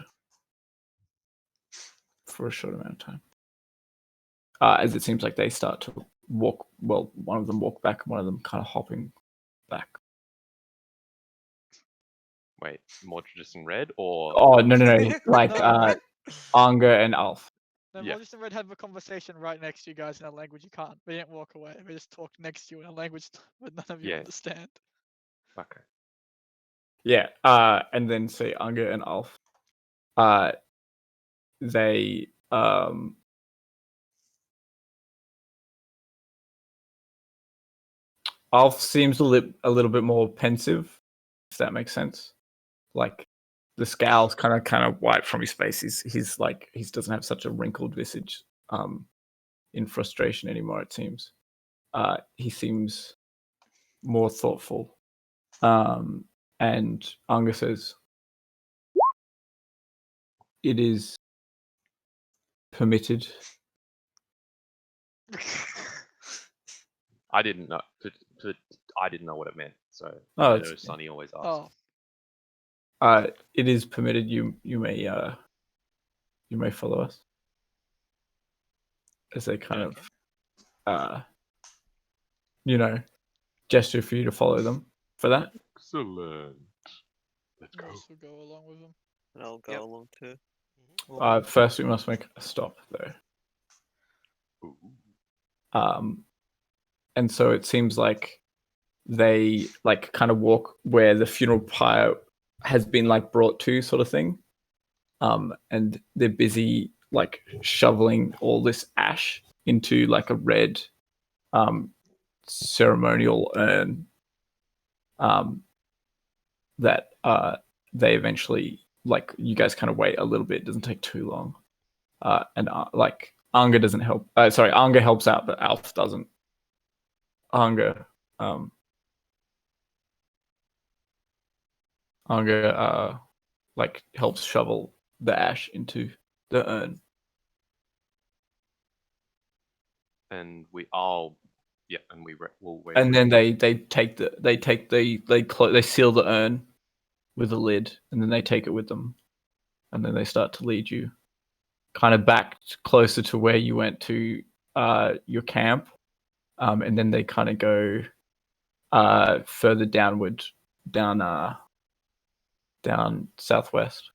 For a short amount of time. As it seems like they start to walk. Well, one of them walk back, one of them kind of hopping back. Wait, Mordredus and Red, or Oh no! Like No. Anga and Alf. No, Yeah. Moses and Red have a conversation right next to you guys in a language you can't. They didn't walk away. They just talk next to you in a language that none of you Yeah. understand. okay. Yeah. And then say Anga and Alf. They Alf seems a little bit more pensive, if that makes sense. Like the scowl's kind of wiped from his face. He's like he doesn't have such a wrinkled visage in frustration anymore, it seems. He seems more thoughtful. And Anga says, "It is permitted." I didn't know. I didn't know what it meant. So Oh, I it's know okay. Sonny always asks. Oh, It is permitted. You may follow us. As they kind Okay. of gesture for you to follow them for that. Excellent. Let's go. Moose will go along with them. And I'll go Yep. along too. First, we must make a stop though. Ooh. And so it seems like they like kind of walk where the funeral pyre has been like brought to, sort of thing. And they're busy like shoveling all this ash into like a red ceremonial urn that they eventually, like, you guys kind of wait a little bit. It doesn't take too long. And like Anga doesn't help. Sorry, Anga helps out, but Alf doesn't. Anga like helps shovel the ash into the urn. And we'll wait. And then they seal the urn with a lid, and then they take it with them, and then they start to lead you kind of back closer to where you went to your camp, and then they kind of go further downward down southwest.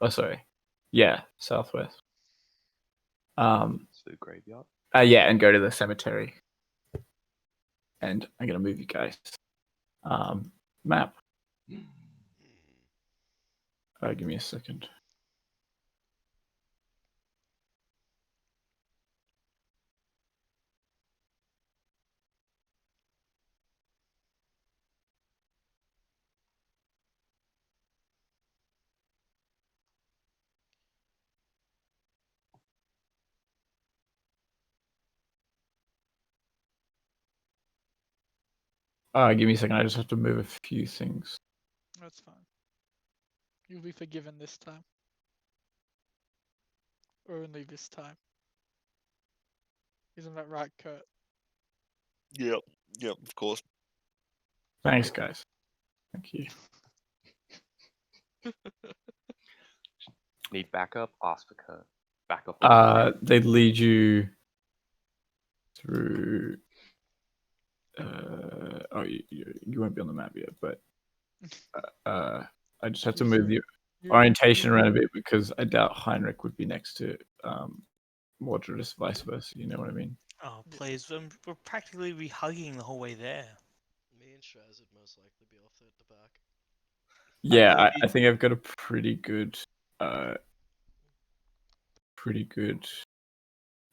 Oh, sorry, yeah, southwest. To the graveyard. Yeah, and go to the cemetery. And I'm gonna move you guys. Map. Give me a second. Give me a second. I just have to move a few things. That's fine. You'll be forgiven this time. Or only this time. Isn't that right, Kurt? Yep, of course. Thanks, guys. Thank you. Need backup? Ask for Kurt. Backup. They lead you through. you won't be on the map yet, but I just have to You move should- the orientation around a bit because I doubt Heinrich would be next to Mordred, vice versa. You know what I mean? Oh, please. We're practically be hugging the whole way there. Me and Shaz would most likely be off at the back. Yeah, know I think I've got a pretty good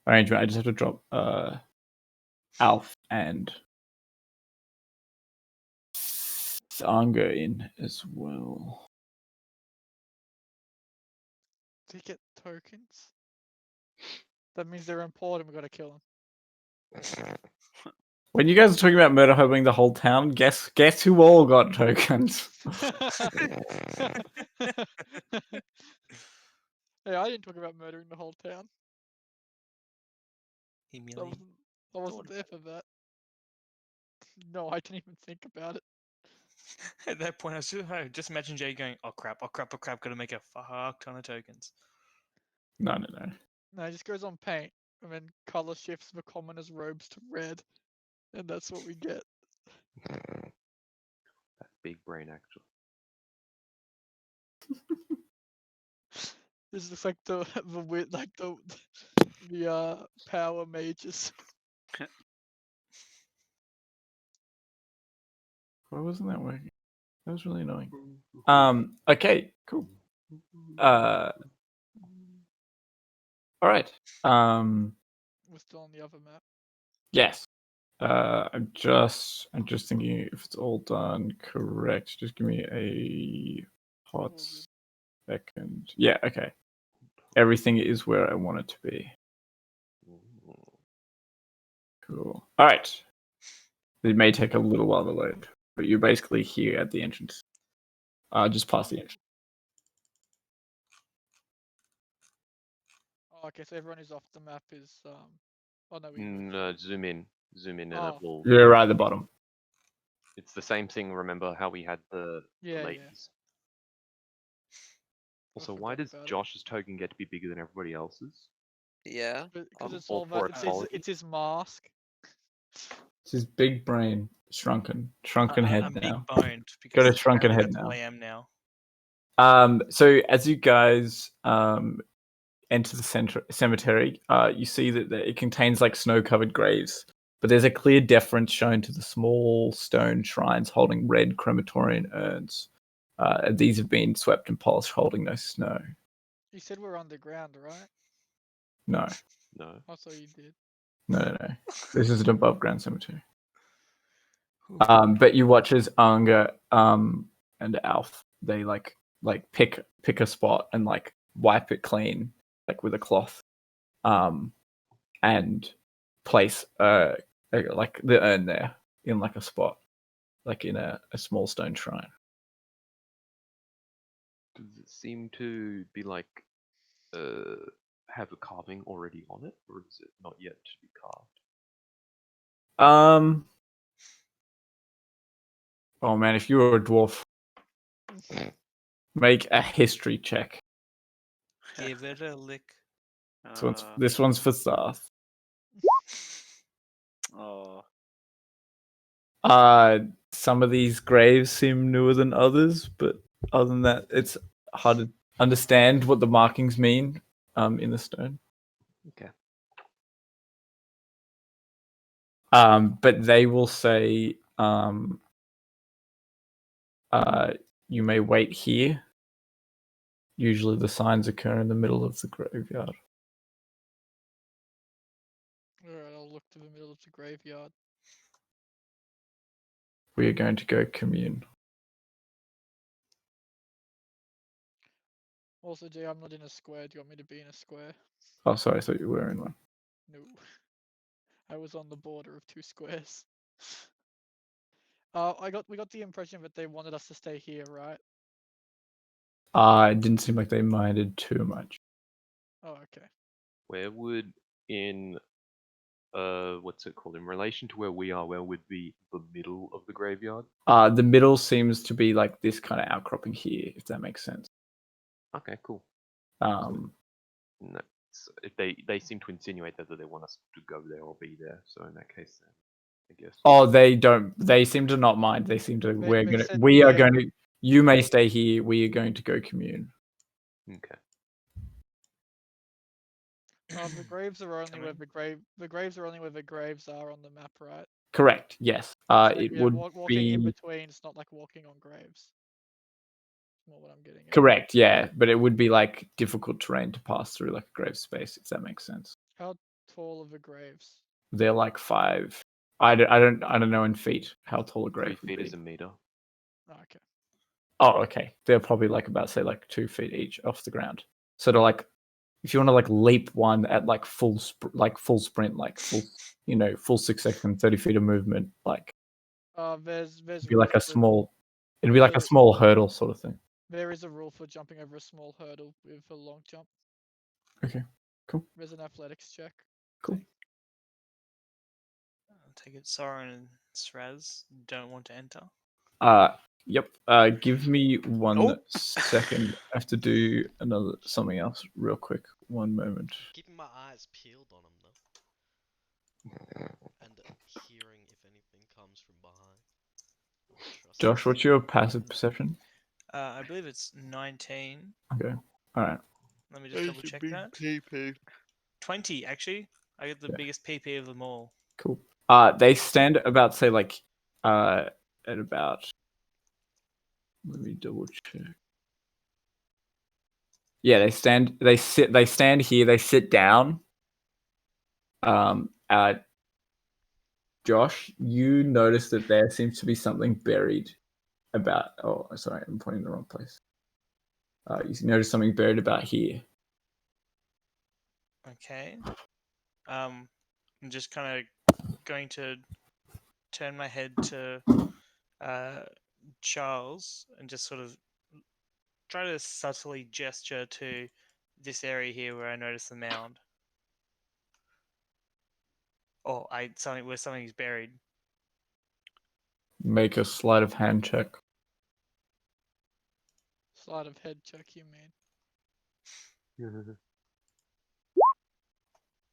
arrangement. I just have to drop Alf and Sanga in as well. To get tokens. That means they're important. We gotta kill When you guys are talking about murder hobing the whole town, guess who all got tokens? them. Hey, I didn't talk about murdering the whole town. I Humiliate. wasn't, I wasn't there for that. No, I didn't even think about it. At that point, just imagine Jay going, "Oh crap! Oh crap! Oh crap! Got to make a fuck ton of tokens." No. No, it just goes on paint, and then color shifts the commoner's robes to red, and that's what we get. That big brain, actually. This looks like the the power mages. Why wasn't that working? That was really annoying. Okay, cool. All right. We're still on the other map. Yes. I'm just thinking if it's all done correct. Just give me a hot All good. second. Yeah, okay. Everything is where I want it to be. Cool. All right. It may take a little while to load, but you're basically here at the entrance. Just past the entrance. Oh, okay, so everyone who's off the map is Oh no, we No, zoom in, and it Oh. will. You're right at the bottom. It's the same thing. Remember how we had the Yeah, yeah. ladies? Also, I why forgot does about it. Josh's token get to be bigger than everybody else's? Yeah. Because it's all all for about equality? it's his mask. It's his big brain, shrunken head I'm big now. boned because Got a shrunken apparently head that's all now. I am now. So as you guys enter the cemetery, you see that it contains like snow-covered graves, but there's a clear deference shown to the small stone shrines holding red crematorian urns. These have been swept and polished, holding no snow. You said we're underground, right? No. No. I thought you did. No. This is an above ground cemetery. But you watch as Anga and Alf, they like pick a spot and like wipe it clean, like with a cloth, and place like the urn there in like a spot, like in a small stone shrine. Does it seem to be like have a carving already on it, or is it not yet to be carved? Oh man, if you were a dwarf, make a history check. Give it a lick. This one's for Sarth. Oh, Some of these graves seem newer than others, but other than that, it's hard to understand what the markings mean in the stone. Okay. But they will say you may wait here. Usually the signs occur in the middle of the graveyard. Alright, I'll look to the middle of the graveyard. We are going to go commune. Also, Jay, I'm not in a square. Do you want me to be in a square? Oh, sorry, I thought you were in one. No. I was on the border of two squares. We got the impression that they wanted us to stay here, right? It didn't seem like they minded too much. Oh, okay. Where would what's it called? In relation to where we are, where would be the middle of the graveyard? The middle seems to be like this kind of outcropping here, if that makes sense. Okay, cool. Um, No, they seem to insinuate that they want us to go there or be there. So in that case, then I guess. Oh, they don't. They seem to not mind. They seem to. They said We are they- going to. You may stay here. We are going to go commune. Okay. The graves are only where Coming. the graves are only where the graves are on the map, right? Correct. Yes. So, It yeah, would walking in be between. It's not like walking on graves. That's not what I'm getting at. correct. Yeah, but it would be like difficult terrain to pass through, like a grave space, if that makes sense. How tall are the graves? They're like 5. I don't know in feet how tall a 3 grave would feet be. is a meter. Oh, okay. Oh, okay. They're probably like about say like 2 feet each off the ground. So to like, if you want to like leap one at like full sprint, like full full 6 seconds, 30 feet of movement, like There's it'd be like a rules for- small, it'd be like a there's- small hurdle sort of thing. There is a rule for jumping over a small hurdle with a long jump. Okay, cool. There's an athletics check. Cool. I'll take it. Soren and Sraz don't want to enter. Yep. Give me one Nope. second. I have to do something else real quick. One moment. Keeping my eyes peeled on him though, and hearing if anything comes from behind. Trust Josh, us. what's your passive perception? I believe it's 19. Okay. All right. Let me just double check that. PP. 20 actually. I get the Yeah. biggest PP of them all. Cool. They stand about say like at about. Let me double check. Yeah, they stand. They sit. They stand here. They sit down. Josh, you notice that there seems to be something buried about. Oh, sorry, I'm pointing in the wrong place. You notice something buried about here. Okay. I'm just kind of going to turn my head to Charles and just sort of try to subtly gesture to this area here where I notice the mound. Oh, something where something's buried. Make a sleight of hand check. Sleight of head check, you mean?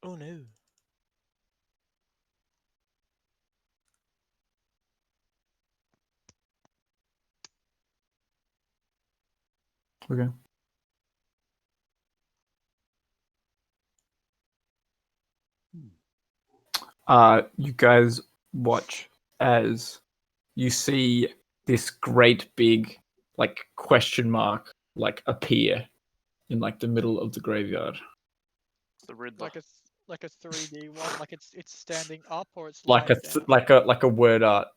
Oh no. Okay. You guys watch as you see this great big like question mark like appear in like the middle of the graveyard. It's the Riddler. Like a 3D one, like it's standing up or it's Like lying down. like a word art.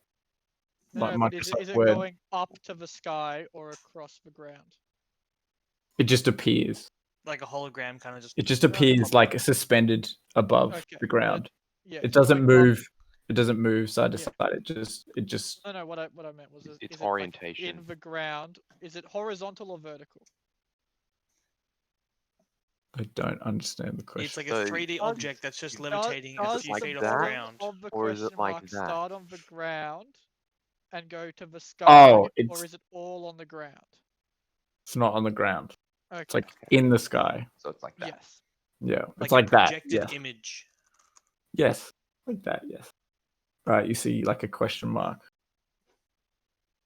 No, Like but is Microsoft it Word. going up to the sky or across the ground? It just appears. Like a hologram kind of just. It just appears like suspended above Okay, the ground. Yeah, It it's doesn't going up- move. It doesn't move side to Yeah. side. It just No, what I meant was, It's is it orientation. Like in the ground? Is it horizontal or vertical? I don't understand the question. It's like a So 3D does- object that's just Does- levitating a does few like feet the off the that? bottom ground. of the Or is it question like mark that? start on the ground and go to the sky, Oh, or it's is it all on the ground? not on the ground. Okay. It's like in the sky. So it's like that. Yes. Yeah, it's a like that. projected Yes. image. Yes, like that. Yes. Right. You see like a question mark,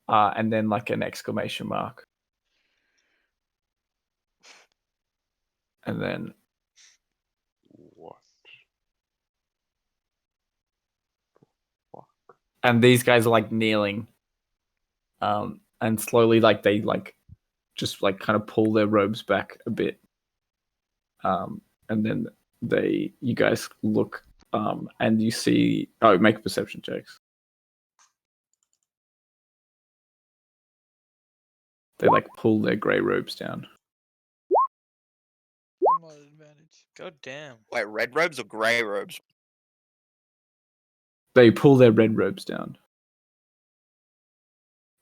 and then like an exclamation mark, and then What? and these guys are like kneeling, and slowly like they like just like kind of pull their robes back a bit, and then you guys look, and you see make perception checks. They like pull their grey robes down. I'm at advantage. God damn. Wait, red robes or grey robes? They pull their red robes down.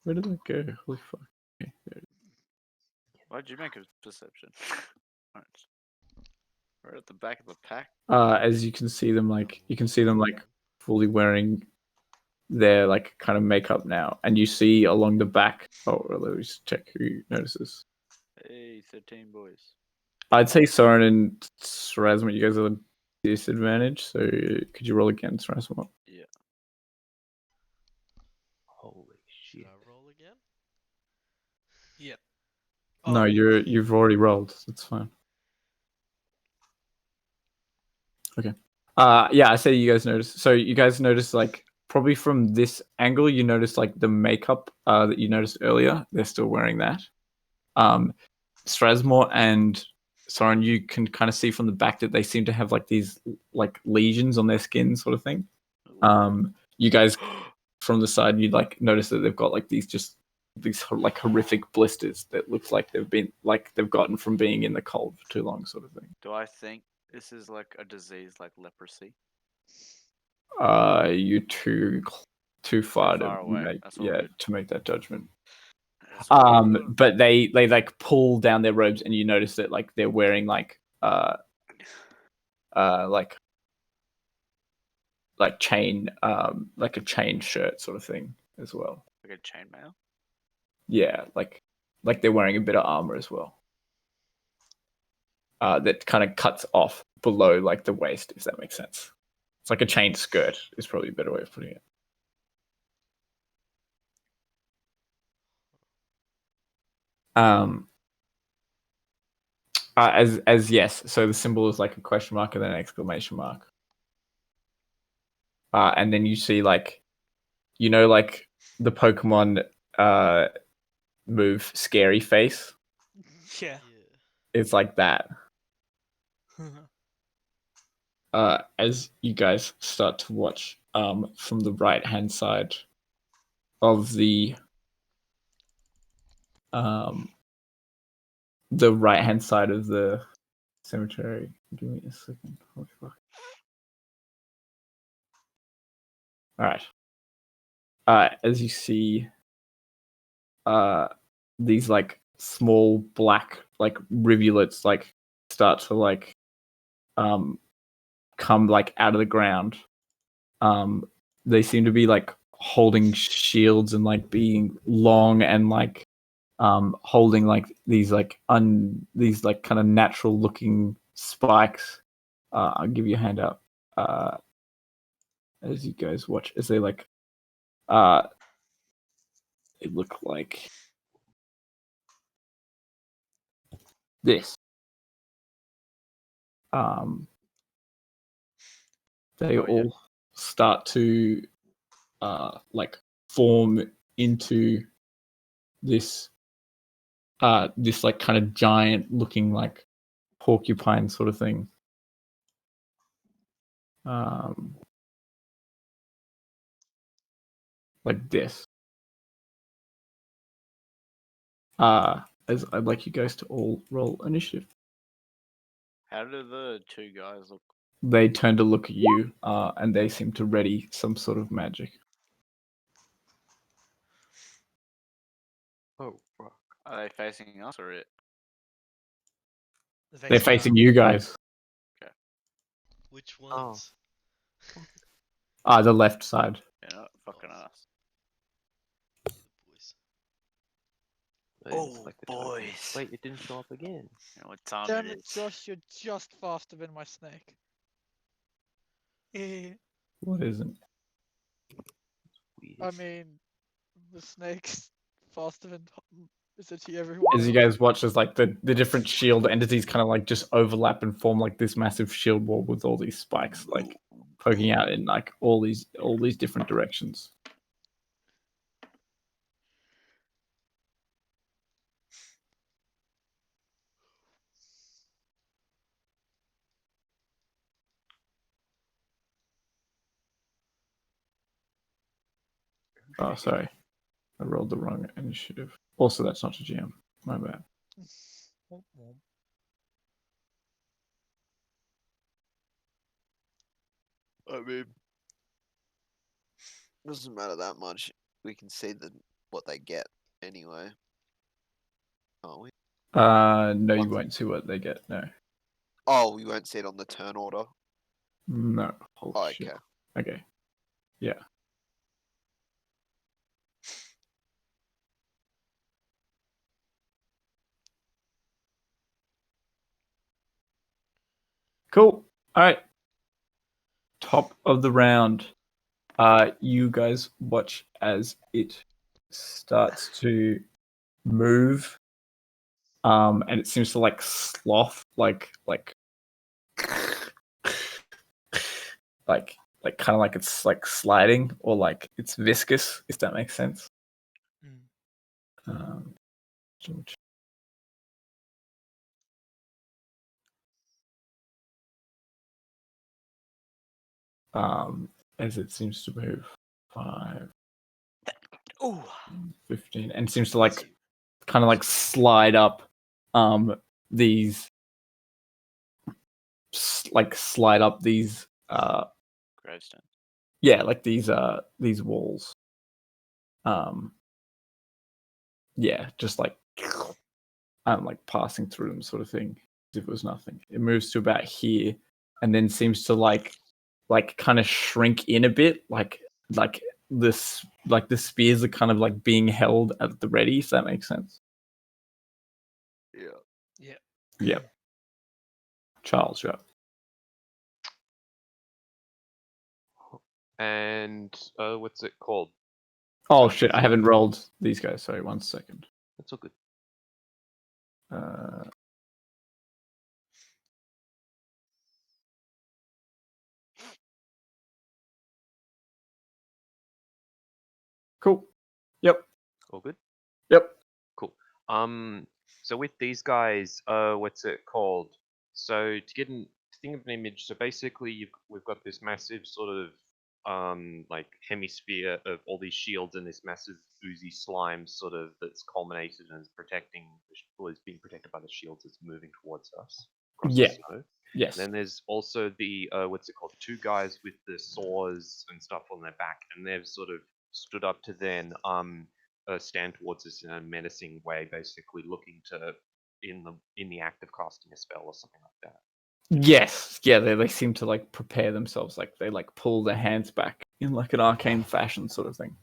Where did it go? Holy fuck. Okay, there it is. Why'd you make a perception? Right. We're at the back of the pack. As you can see them like fully wearing their like kind of makeup now, and you see along the back. Oh, let me just check who notices. Hey, 13 boys. I'd say Soren and Srazmat, you guys are at a disadvantage. So could you roll against Srazmat? Yeah. Yep. No, Oh, you've already rolled. It's fine. Okay. Yeah, I say you guys notice. So you guys notice, like, probably from this angle, you notice like the makeup that you noticed earlier. They're still wearing that. Strasmore and Soren, you can kind of see from the back that they seem to have like these like lesions on their skin, sort of thing. You guys from the side, you like notice that they've got like these like horrific blisters that looks like they've gotten from being in the cold for too long, sort of thing. Do I think this is like a disease like leprosy? You're too far to far away. make That's all good. to make that judgment. That's all good. But they like pull down their robes, and you notice that like they're wearing like chain like a chain shirt sort of thing as well. Like a chainmail? Yeah, like they're wearing a bit of armor as well. That kind of cuts off below like the waist, if that makes sense. It's like a chain skirt is probably a better way of putting it. As yes, so the symbol is like a question mark and then an exclamation mark. And then you see like, like the Pokemon move Scary Face. Yeah. It's like that. As you guys start to watch from the right hand side of the right hand side of the cemetery. Give me a second. Holy fuck. Alright. As you see these like small black like rivulets like start to like come like out of the ground. They seem to be like holding shields and like being long and like holding like these like these like kind of natural looking spikes. I'll give you a handout as you guys watch as they like it look like this. They all start to like form into this this like kind of giant looking like porcupine sort of thing. Like this. As I'd like you guys to all roll initiative. How do the two guys look? They turn to look at you, and they seem to ready some sort of magic. Oh fuck. Are they facing us or it? They're facing you guys. Which Oh. ones? The left side. They're not fucking us. Boys. Wait, it's Oh, like the token. boys. Wait, it didn't show up again. You know what time damn it it, is? Josh, you're just faster than my snake. What isn't? Weird. I mean, the snake's faster than essentially everyone As you else. guys watch as like the different shield entities kind of like just overlap and form like this massive shield wall with all these spikes like poking out in like all these different directions. Oh, sorry. I rolled the wrong initiative. Also, that's not a GM. My bad. I mean, doesn't matter that much. We can see what they get anyway, can't we? No, you Once- won't see what they get. No. Oh, we won't see it on the turn order. No. Holy Oh, shit. okay. Okay. Yeah. Cool. All right. Top of the round. You guys watch as it starts to move and it seems to like slough, like kind of like it's like sliding or like it's viscous, if that makes sense. Um, as it seems to move 5, Ooh. 15, and seems to like kind of like slide up these slide up these Gravestone. yeah, like these walls. Yeah, just like like passing through them sort of thing, as if it was nothing. It moves to about here and then seems to like kind of shrink in a bit, like this, like the spears are kind of like being held at the ready, if that makes sense. Yeah. Yeah. Yep. Charles, yeah. And what's it called? Oh shit, I haven't rolled these guys. Sorry, 1 second. That's all good. Cool. Yep. All good. Yep. Cool. So with these guys, what's it called? So to get to think of an image, so basically we've got this massive sort of like hemisphere of all these shields and this massive oozy slime sort of that's culminated and is protecting, or is being protected by the shields that's moving towards us across Yeah. the snow. Yes. Then there's also the what's it called? 2 guys with the saws and stuff on their back, and they've sort of stood up to then stand towards us in a menacing way, basically looking to in the act of casting a spell or something like that. Yes. Yeah, they seem to like prepare themselves, like they like pull their hands back in like an arcane fashion sort of thing.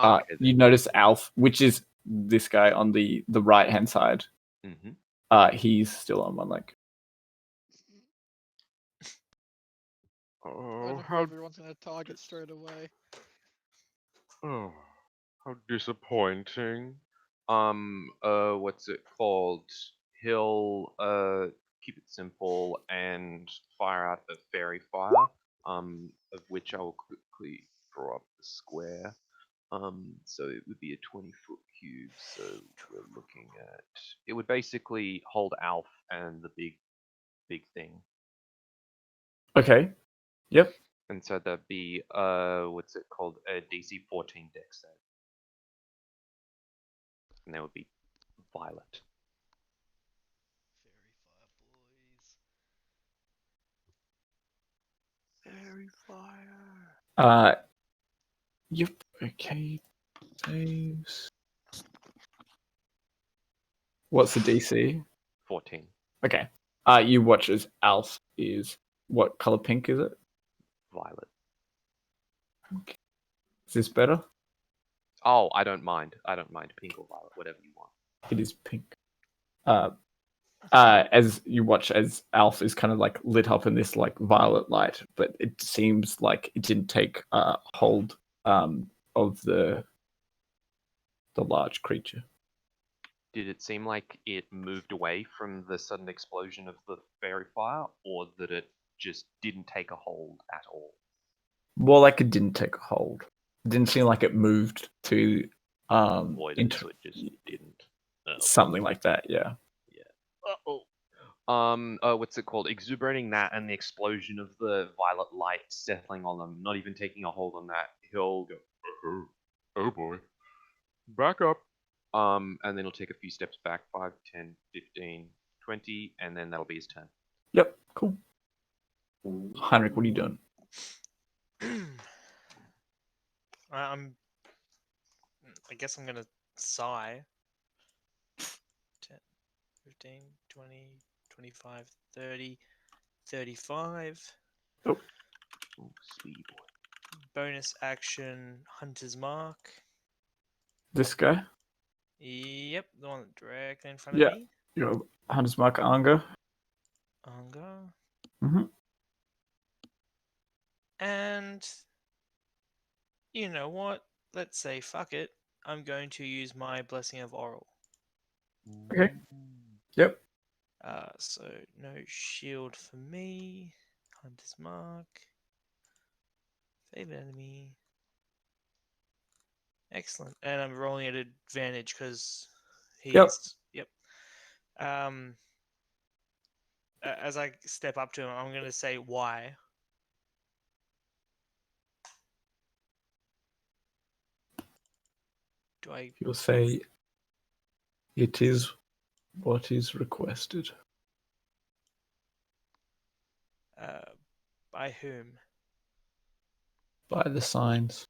Okay, You notice Alf, which is this guy on the right hand side. Mm-hmm. He's still on one leg. I don't Oh, know who everyone's gonna target straight away. oh, how disappointing. What's it called? He'll keep it simple and fire out a fairy fire. Of which I will quickly draw up the square. So it would be a 20-foot cube. So we're looking at it would basically hold Alf and the big thing. Okay. Yep. And so that'd be what's it called? A DC 14 dex save. And that would be violet. Fairy fire. Yep. Okay. Saves. What's the DC? 14. Okay. You watch as Alf is what color pink is it? Violet. Okay. Is this better? Oh, I don't mind. I don't mind pink or violet, whatever you want. It is pink. As you watch as Alf is kind of like lit up in this like violet light, but it seems like it didn't take hold of the large creature. Did it seem like it moved away from the sudden explosion of the fairy fire, or that it just didn't take a hold at all? More like it didn't take a hold. It didn't seem like it moved to Avoid it, so it just didn't. something like that, yeah. What's it called? Exuberating that and the explosion of the violet light settling on them, not even taking a hold on that, he'll go, oh boy, back up. And then he'll take a few steps back, 5, 10, 15, 20, and then that'll be his turn. Yep, cool. Heinrich, what are you doing? I guess I'm gonna sigh. 10, 15, 20, 25, 30, 35. Oh, sweet boy. Bonus action, Hunter's Mark. This guy? Yep, the one directly in front Yeah. of me. Your Hunter's Mark Anga. Anga. Mm-hmm. And you know what? Let's say fuck it. I'm going to use my Blessing of Oral. Okay. Yep. So no shield for me. Hunter's mark. Favorite enemy. Excellent. And I'm rolling at advantage because he's. Yep. As I step up to him, I'm going to say why. Do I? You'll say, "It is what is requested." By whom? By the signs.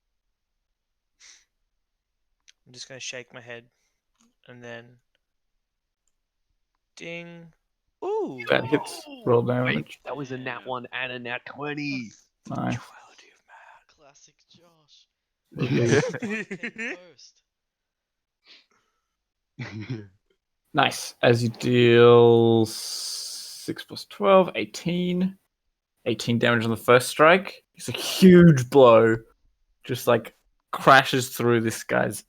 I'm just going to shake my head, and then ding. Ooh. That hits. Roll Wait, damage. that was a nat 1 and a nat 20. Nice. Duality of Classic Josh. Indeed. Pin first. Nice. As you deal 6 plus 12, 18. 18 damage on the first strike. It's a huge blow. Just like crashes through this guy's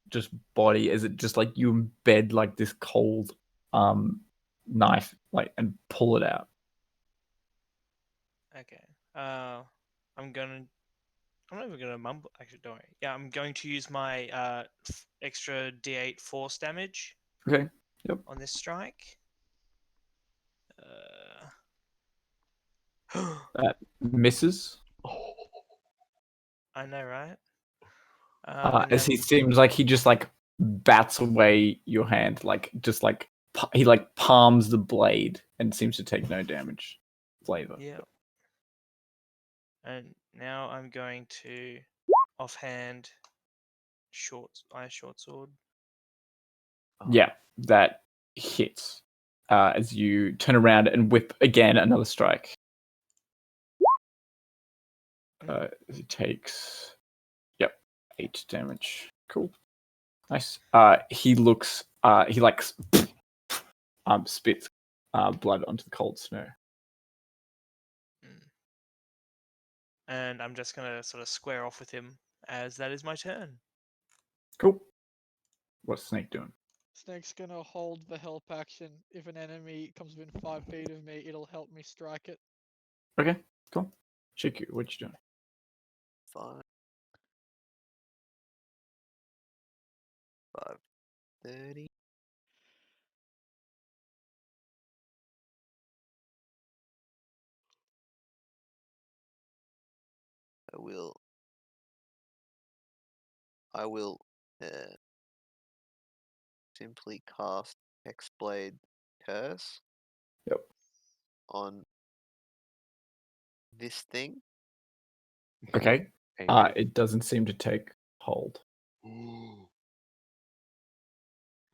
just body as it just like you embed like this cold knife like and pull it out. Okay. I'm not even gonna mumble. Actually, don't worry. Yeah, I'm going to use my extra D8 force damage. Okay. On this strike. That misses. I know, right? As he seems like he just like bats away your hand, like just like he like palms the blade and seems to take no damage. Flavor. Yeah. And now I'm going to offhand short sword. Yeah, that hits as you turn around and whip again another strike. He takes, 8 damage. Cool, nice. He looks, he like spits blood onto the cold snow. And I'm just gonna sort of square off with him as that is my turn. Cool. What's Snake doing? Snake's gonna hold the help action. If an enemy comes within 5 feet of me, it'll help me strike it. Okay, cool. Chiku, what you doing? 5. 5:30. I will simply cast Hexblade Curse. Yep. On this thing. Okay. It doesn't seem to take hold.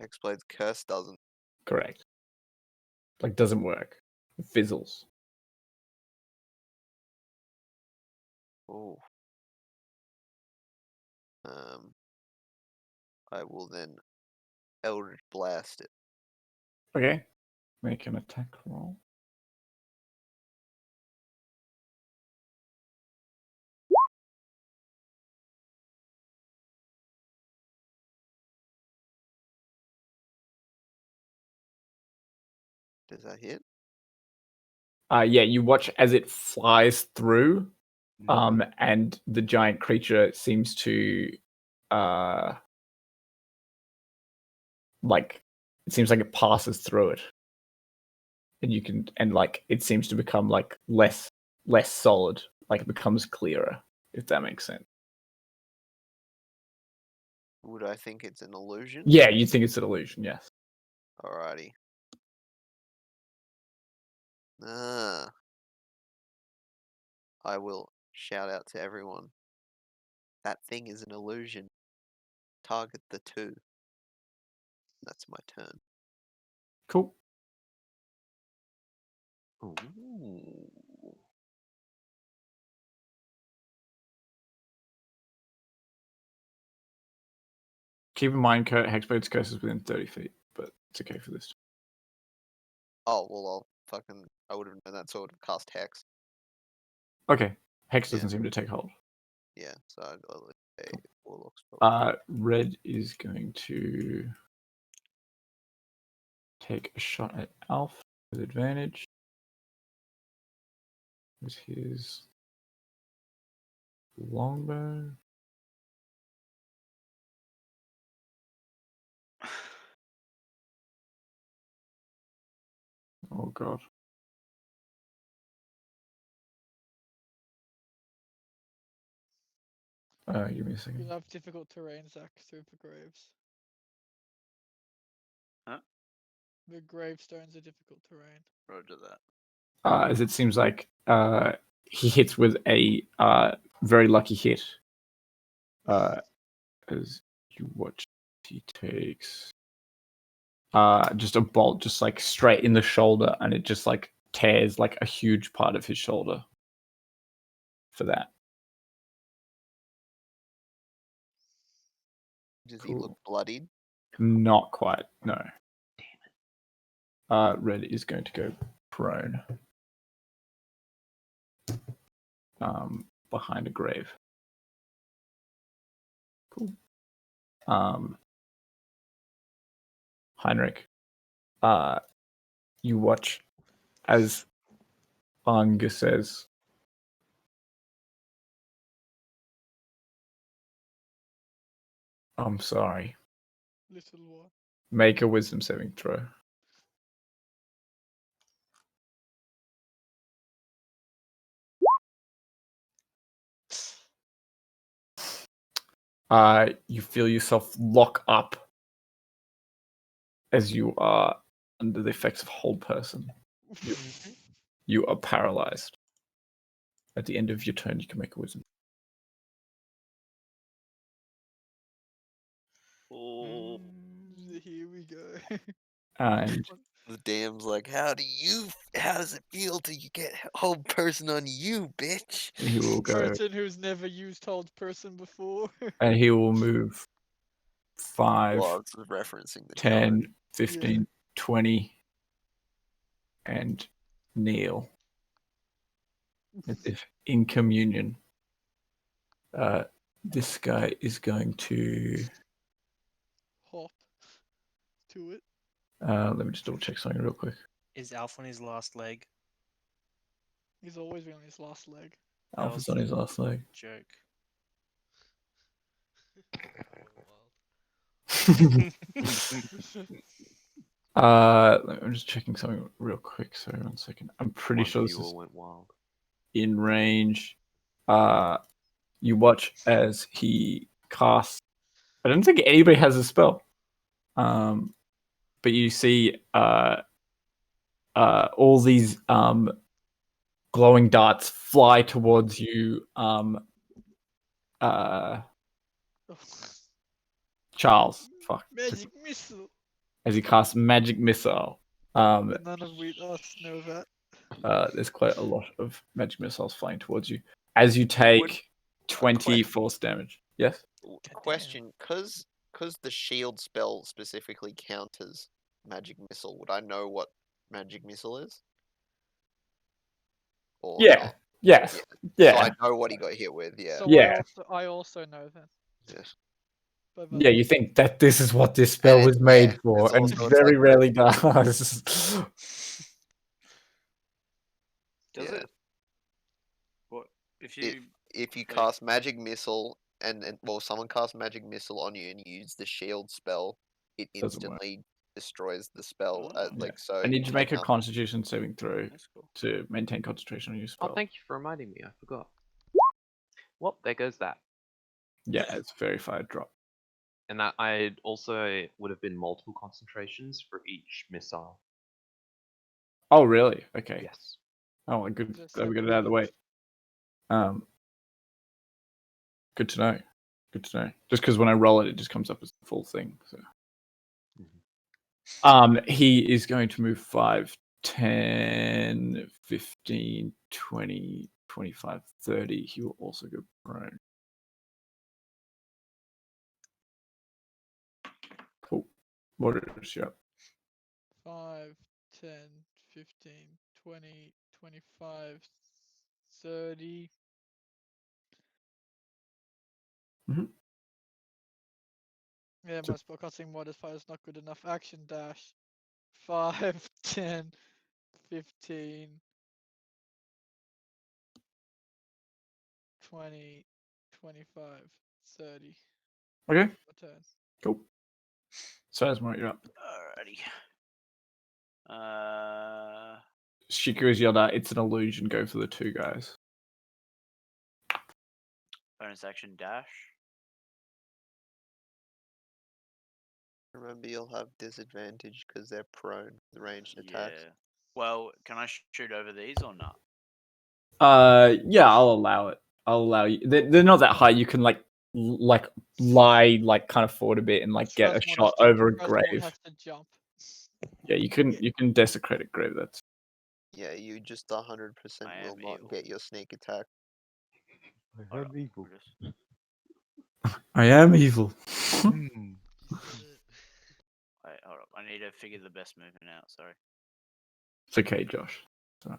Hexblade's Curse doesn't. Correct. Like doesn't work. It fizzles. Oh. I will then Eldritch Blast it. Okay. Make an attack roll. Does that hit? Yeah, you watch as it flies through, and the giant creature seems to, like, it seems like it passes through it, and you can, and like, it seems to become like less solid, like it becomes clearer, if that makes sense. Would I think it's an illusion? Yeah, you think it's an illusion, yes. Alrighty. I will shout out to everyone. That thing is an illusion. Target the 2. That's my turn. Cool. Ooh. Keep in mind, Hexblade's curse is within 30 feet, but it's okay for this. Oh, well, I would have known that, so I would have cast Hex. Okay. Hex doesn't seem to take hold. Yeah, so I'd go with a Warlock spell. Red is going to take a shot at Alf with advantage. With his longbow. Oh god. Give me a second. You'll have difficult terrain, Zach, through the graves. Huh? The gravestones are difficult terrain. Roger that. As it seems like he hits with a very lucky hit. As you watch, he takes just a bolt, just like straight in the shoulder, and it just like tears like a huge part of his shoulder. For that, Does he look Cool. bloodied? Not quite. No. Red is going to go prone. Behind a grave. Cool. Heinrich, you watch as Anga says, I'm sorry. Little one. Make a wisdom saving throw. You feel yourself lock up as you are under the effects of hold person. You are paralyzed. At the end of your turn, you can make a wisdom. Oh, Here we go. And the dam's like, how does it feel till you get whole person on you, bitch? he will go. Person who's never used hold person before. And he will move 5, Well, I was referencing the 10, tower. 15, 20, and kneel. As if in communion. This guy is going to. Hop to it. Let me just double check something real quick. Is Alf on his last leg? He's always been on his last leg. Alpha's on his last leg. Joke. I'm just checking something real quick. Sorry, 1 second. I'm pretty One sure this viewer is went wild. in range. You watch as he casts. I don't think anybody has a spell. But you see all these glowing darts fly towards you, Charles. Fuck. Magic missile. As he casts magic missile. None of us know that. There's quite a lot of magic missiles flying towards you. As you take 20 force damage. Yes? Question, because the shield spell specifically counters magic missile, would I know what magic missile is? Or Yeah. not? Yes. Yeah. Yeah. So I know what he got hit with, yeah. So Yeah. I also know then. Yes. Yeah, you think that this is what this spell And was it- made yeah, for, it's and also- it's very like- rarely does. Does Yeah. it? What if you? If you like- cast magic missile and well, someone casts magic missile on you and you use the shield spell, it Doesn't work. instantly destroys the spell. Oh. Like so. I need you to make a can't- Constitution saving throw That's cool. to maintain concentration on your spell. Oh, thank you for reminding me. I forgot. Well, there goes that. Yeah, it's very far drop. And that I also would have been multiple concentrations for each missile. Oh, really? Okay. Yes. Oh, well, good. Just Glad we so got it out of the way. cool. Good to know. Good to know. Just because when I roll it, it just comes up as the full thing. So. He is going to move 5, 10, 15, 20, 25, 30. He will also go prone. Cool. What is your 5, 10, 15, 20, 25, 30. Mhm. Yeah, So- my spellcasting modifier is not good enough. Action dash 5, 10, 15, 20, 25, 30. Okay, My turn. cool. So that's you're up. Alrighty. Shiku's yelled out, it's an illusion, go for the two guys. Bonus action dash. Remember, you'll have disadvantage because they're prone to the ranged attacks. Yeah. Well, can I shoot over these or not? Yeah, I'll allow it. I'll allow you. They're not that high. You can like lie like kind of forward a bit and like get a First one shot has to- over a first one grave. has to jump. Yeah, you can desecrate a grave. That's Yeah, you just 100% I will am not evil. get your sneak attack. Hold I'm evil. I am evil. Hmm. You said it. Wait, hold up. I need to figure the best movement out. Sorry. It's okay, Josh. So,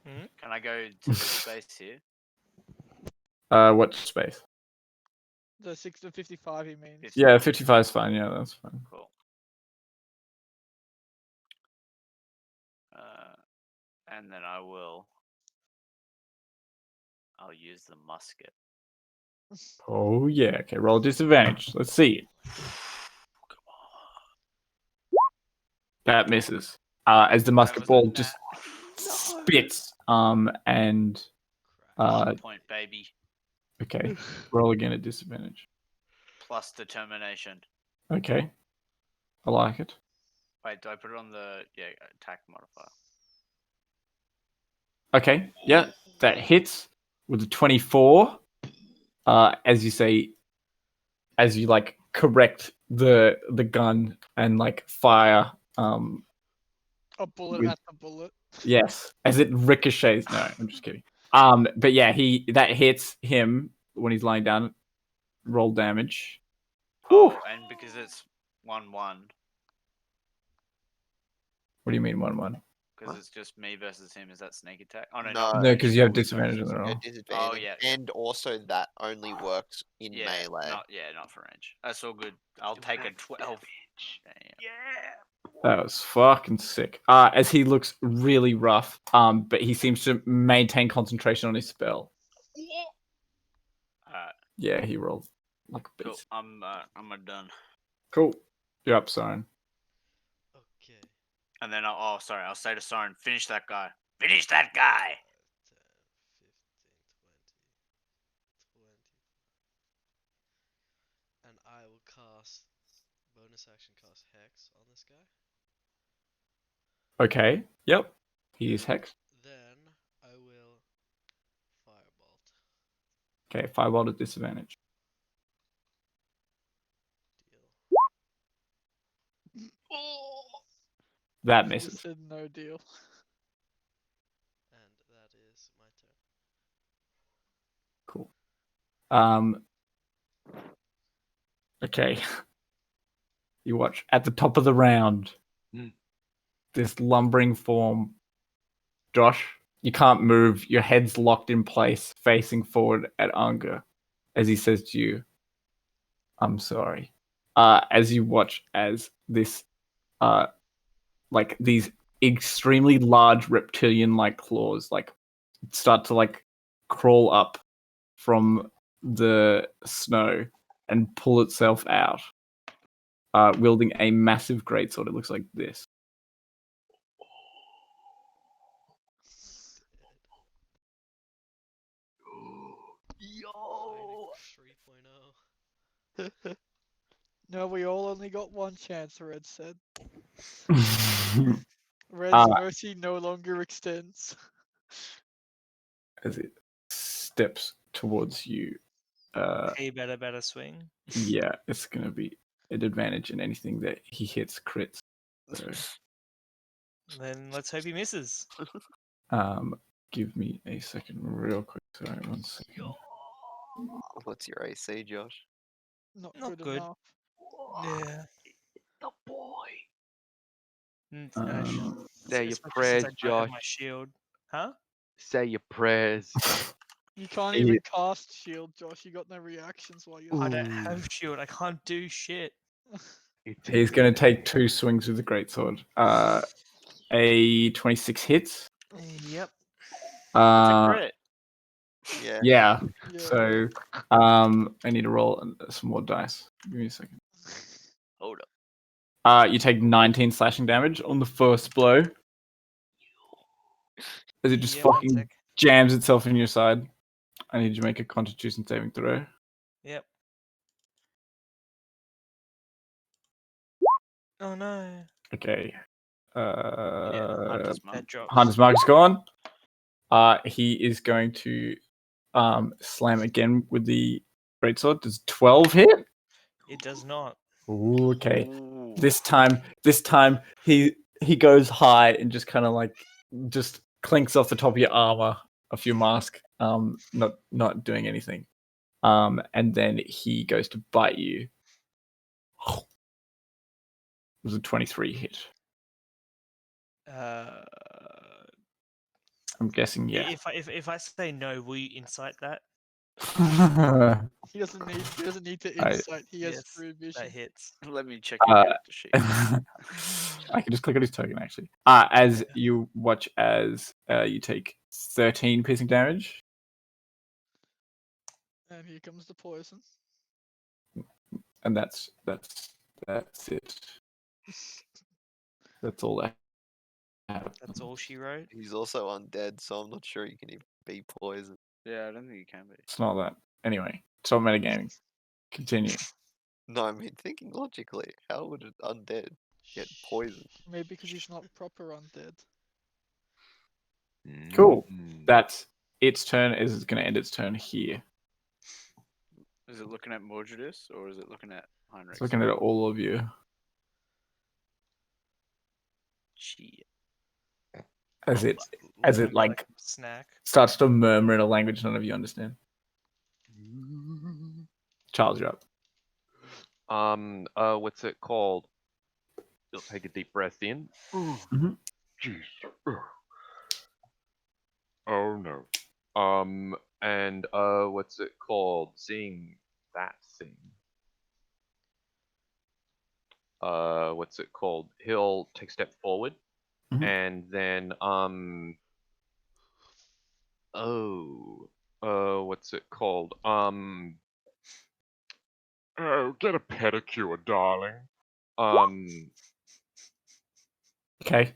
Hmm? can I go to this space here? What space? The 6 to 55, he means. 50. Yeah, 55 is fine. Yeah, that's fine. Cool. And then I'll use the musket. Oh yeah. Okay, roll disadvantage. Let's see. Come on. That misses. As the That musket was a ball nat. just No. spits. And Crap. 1 point, baby. okay, roll again at disadvantage. Plus determination. Okay, I like it. Wait, do I put it on the attack modifier? Okay, yeah, that hits with a 24. As you say, as you like correct the gun and like fire. A bullet With- at the bullet. Yes, as it ricochets. No, I'm just kidding. But yeah, that hits him when he's lying down. Roll damage. Oh, Whew. and because it's 1-1, What do you mean 1-1? because What? it's just me versus him, is that sneak attack? Oh, no, No, No, because you have with disadvantage on the you roll. have disadvantage, Oh, yeah. and also that only works in Yeah, melee. not for range. That's all good. I'll take a 12. Yeah. That was fucking sick. As he looks really rough, but he seems to maintain concentration on his spell. Alright, Yeah, he rolled like a cool. beast. I'm done. Cool. You're up, Siren. Okay. And then I'll say to Siren, finish that guy. Finish that guy! 5, 10, 15, 20, 20. And I will cast bonus action cast Hex on this guy. Okay. Yep. He is hex. Then I will Firebolt. Okay, firebolt at disadvantage. Deal. That He misses. said no deal. And that is my turn. Cool. Okay. You watch at the top of the round. Hmm. This lumbering form. Josh, you can't move. Your head's locked in place, facing forward at Unger, as he says to you, "I'm sorry." As you watch as this, like these extremely large reptilian-like claws, like start to like crawl up from the snow and pull itself out, wielding a massive greatsword. It looks like this. Yo! 3.0. No, we all only got one chance, Red said. As Red's mercy no longer extends. it steps towards you. He better swing. Yeah, it's gonna be an advantage in anything that he hits crits. So, Then let's hope he misses. give me a second, real quick. Sorry, 1 second. What's your AC, Josh? Not Not good good. enough. Yeah. The boy. Especially Say your since prayers, I don't have Josh. my shield. Huh? Say your prayers. You can't He- even cast shield, Josh. You got no reactions while you're I there. don't have shield. I can't do shit. He's going to take 2 swings with the greatsword. A 26 hits. Yep. It's a Uh, crit. Yeah. yeah. Yeah. So, I need to roll some more dice. Give me a second. Hold up. You take 19 slashing damage on the first blow. As it just Yeah, 1 fucking sec. jams itself in your side. I need you to make a Constitution saving throw. Yep. Oh no. Okay. Hunter's Mark. That drops. Hunter's Mark is gone. He is going to slam again with the greatsword. Does 12 hit? It does not. Ooh, okay. Ooh. This time he goes high and just kind of like just clinks off the top of your armor, off your mask. Not doing anything. And then he goes to bite you. It was a 23 hit. I'm guessing, yeah. If I say no, will you incite that? He doesn't need to I- insight. He has Yes, free vision. that hits. Let me check your character sheet. I can just click on his token actually. As you watch as you take 13 piercing damage. And here comes the poison. And that's it. That's all I have. That's all she wrote. He's also undead, so I'm not sure he can even be poisoned. Yeah, I don't think you can be. It's not that. Anyway, stop metagaming. Continue. No, I mean thinking logically, how would an undead get poisoned? Maybe because he's not proper undead. Cool. Mm. That's its turn. Is going to end its turn here. Is it looking at Mordredus or is it looking at Heinrich? It's looking at all of you Shit. as it Looking like snack. starts to murmur in a language none of you understand. Charles, you're up. What's it called? You'll take a deep breath in. Mhm. Jeez. Oh no. And what's it called? Seeing that thing. What's it called? He'll take a step forward, Mhm. and then what's it called? Oh, get a pedicure, darling. Okay.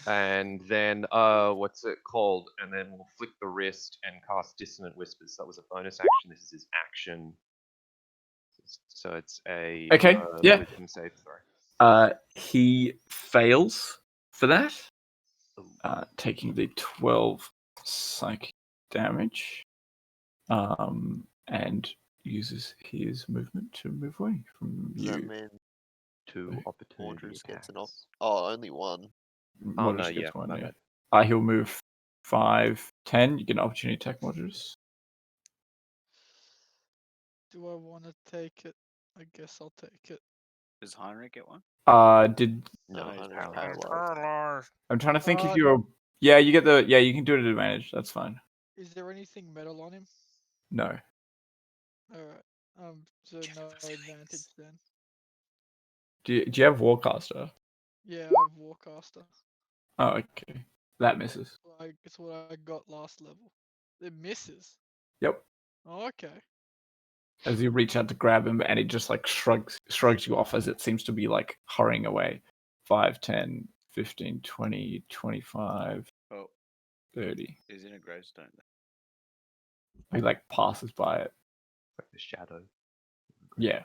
And then what's it called? And then we'll flick the wrist and cast Dissonant Whispers. That was a bonus action. This is his action. So it's a Okay, yeah. wisdom save throw. He fails for that. Ooh. Taking the 12 psychic damage. And uses his movement to move away from Does you. that mean 2 opportunity Mordredus gets an attacks. Oh, only one. Oh, Mordredus no, gets yeah, one, my yeah. bad. He'll move 5, 10. You get an opportunity attack, Mordredus. Do I want to take it? I guess I'll take it. Does Heinrich get one? Did No, No, he's Heinrich's paralyzed. paralyzed. I'm trying to think if Uh, you're. Yeah, you get the. Yeah, you can do it at advantage. That's fine. Is there anything metal on him? No. Alright. So Check no for feelings. advantage then. Do you have Warcaster? Yeah, I have Warcaster. Oh, okay. That misses. It's what I got last level. It misses. Yep. Oh, okay. As you reach out to grab him, and it just like shrugs you off as it seems to be like hurrying away. 5, 10, 15, 20, 25, Oh, 30. he's in a gravestone. He like passes by it. Like the shadow. Yeah.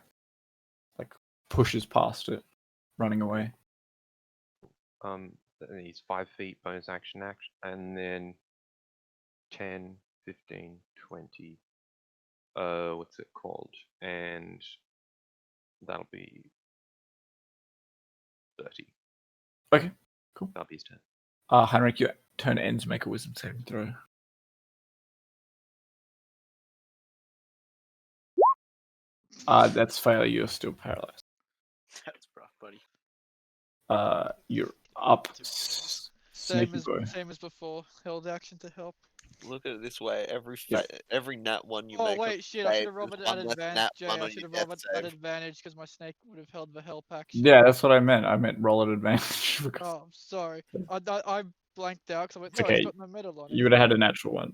Like pushes past it, running away. Then he's 5 feet bonus action, and then 10, 15, 20. What's it called? And that'll be 30. Okay, cool. That'll be his turn. Heinrich, your turn ends. Make a wisdom saving throw. That's failure. You're still paralyzed. That's rough, buddy. You're up. Same Sneaky boy. as before. Held action to help. look at it this way: Yeah. every nat one you Oh make. on wait, shit! I save should have is rolled it one at less advantage. nat Jay, one I on should your have rolled death it at save. advantage because my snake would have held the help action. Yeah, that's what I meant. I meant roll at advantage. Because Oh, I'm sorry. I blanked out because I went. It's No, it's okay. got no metal on it. You would have had a natural one.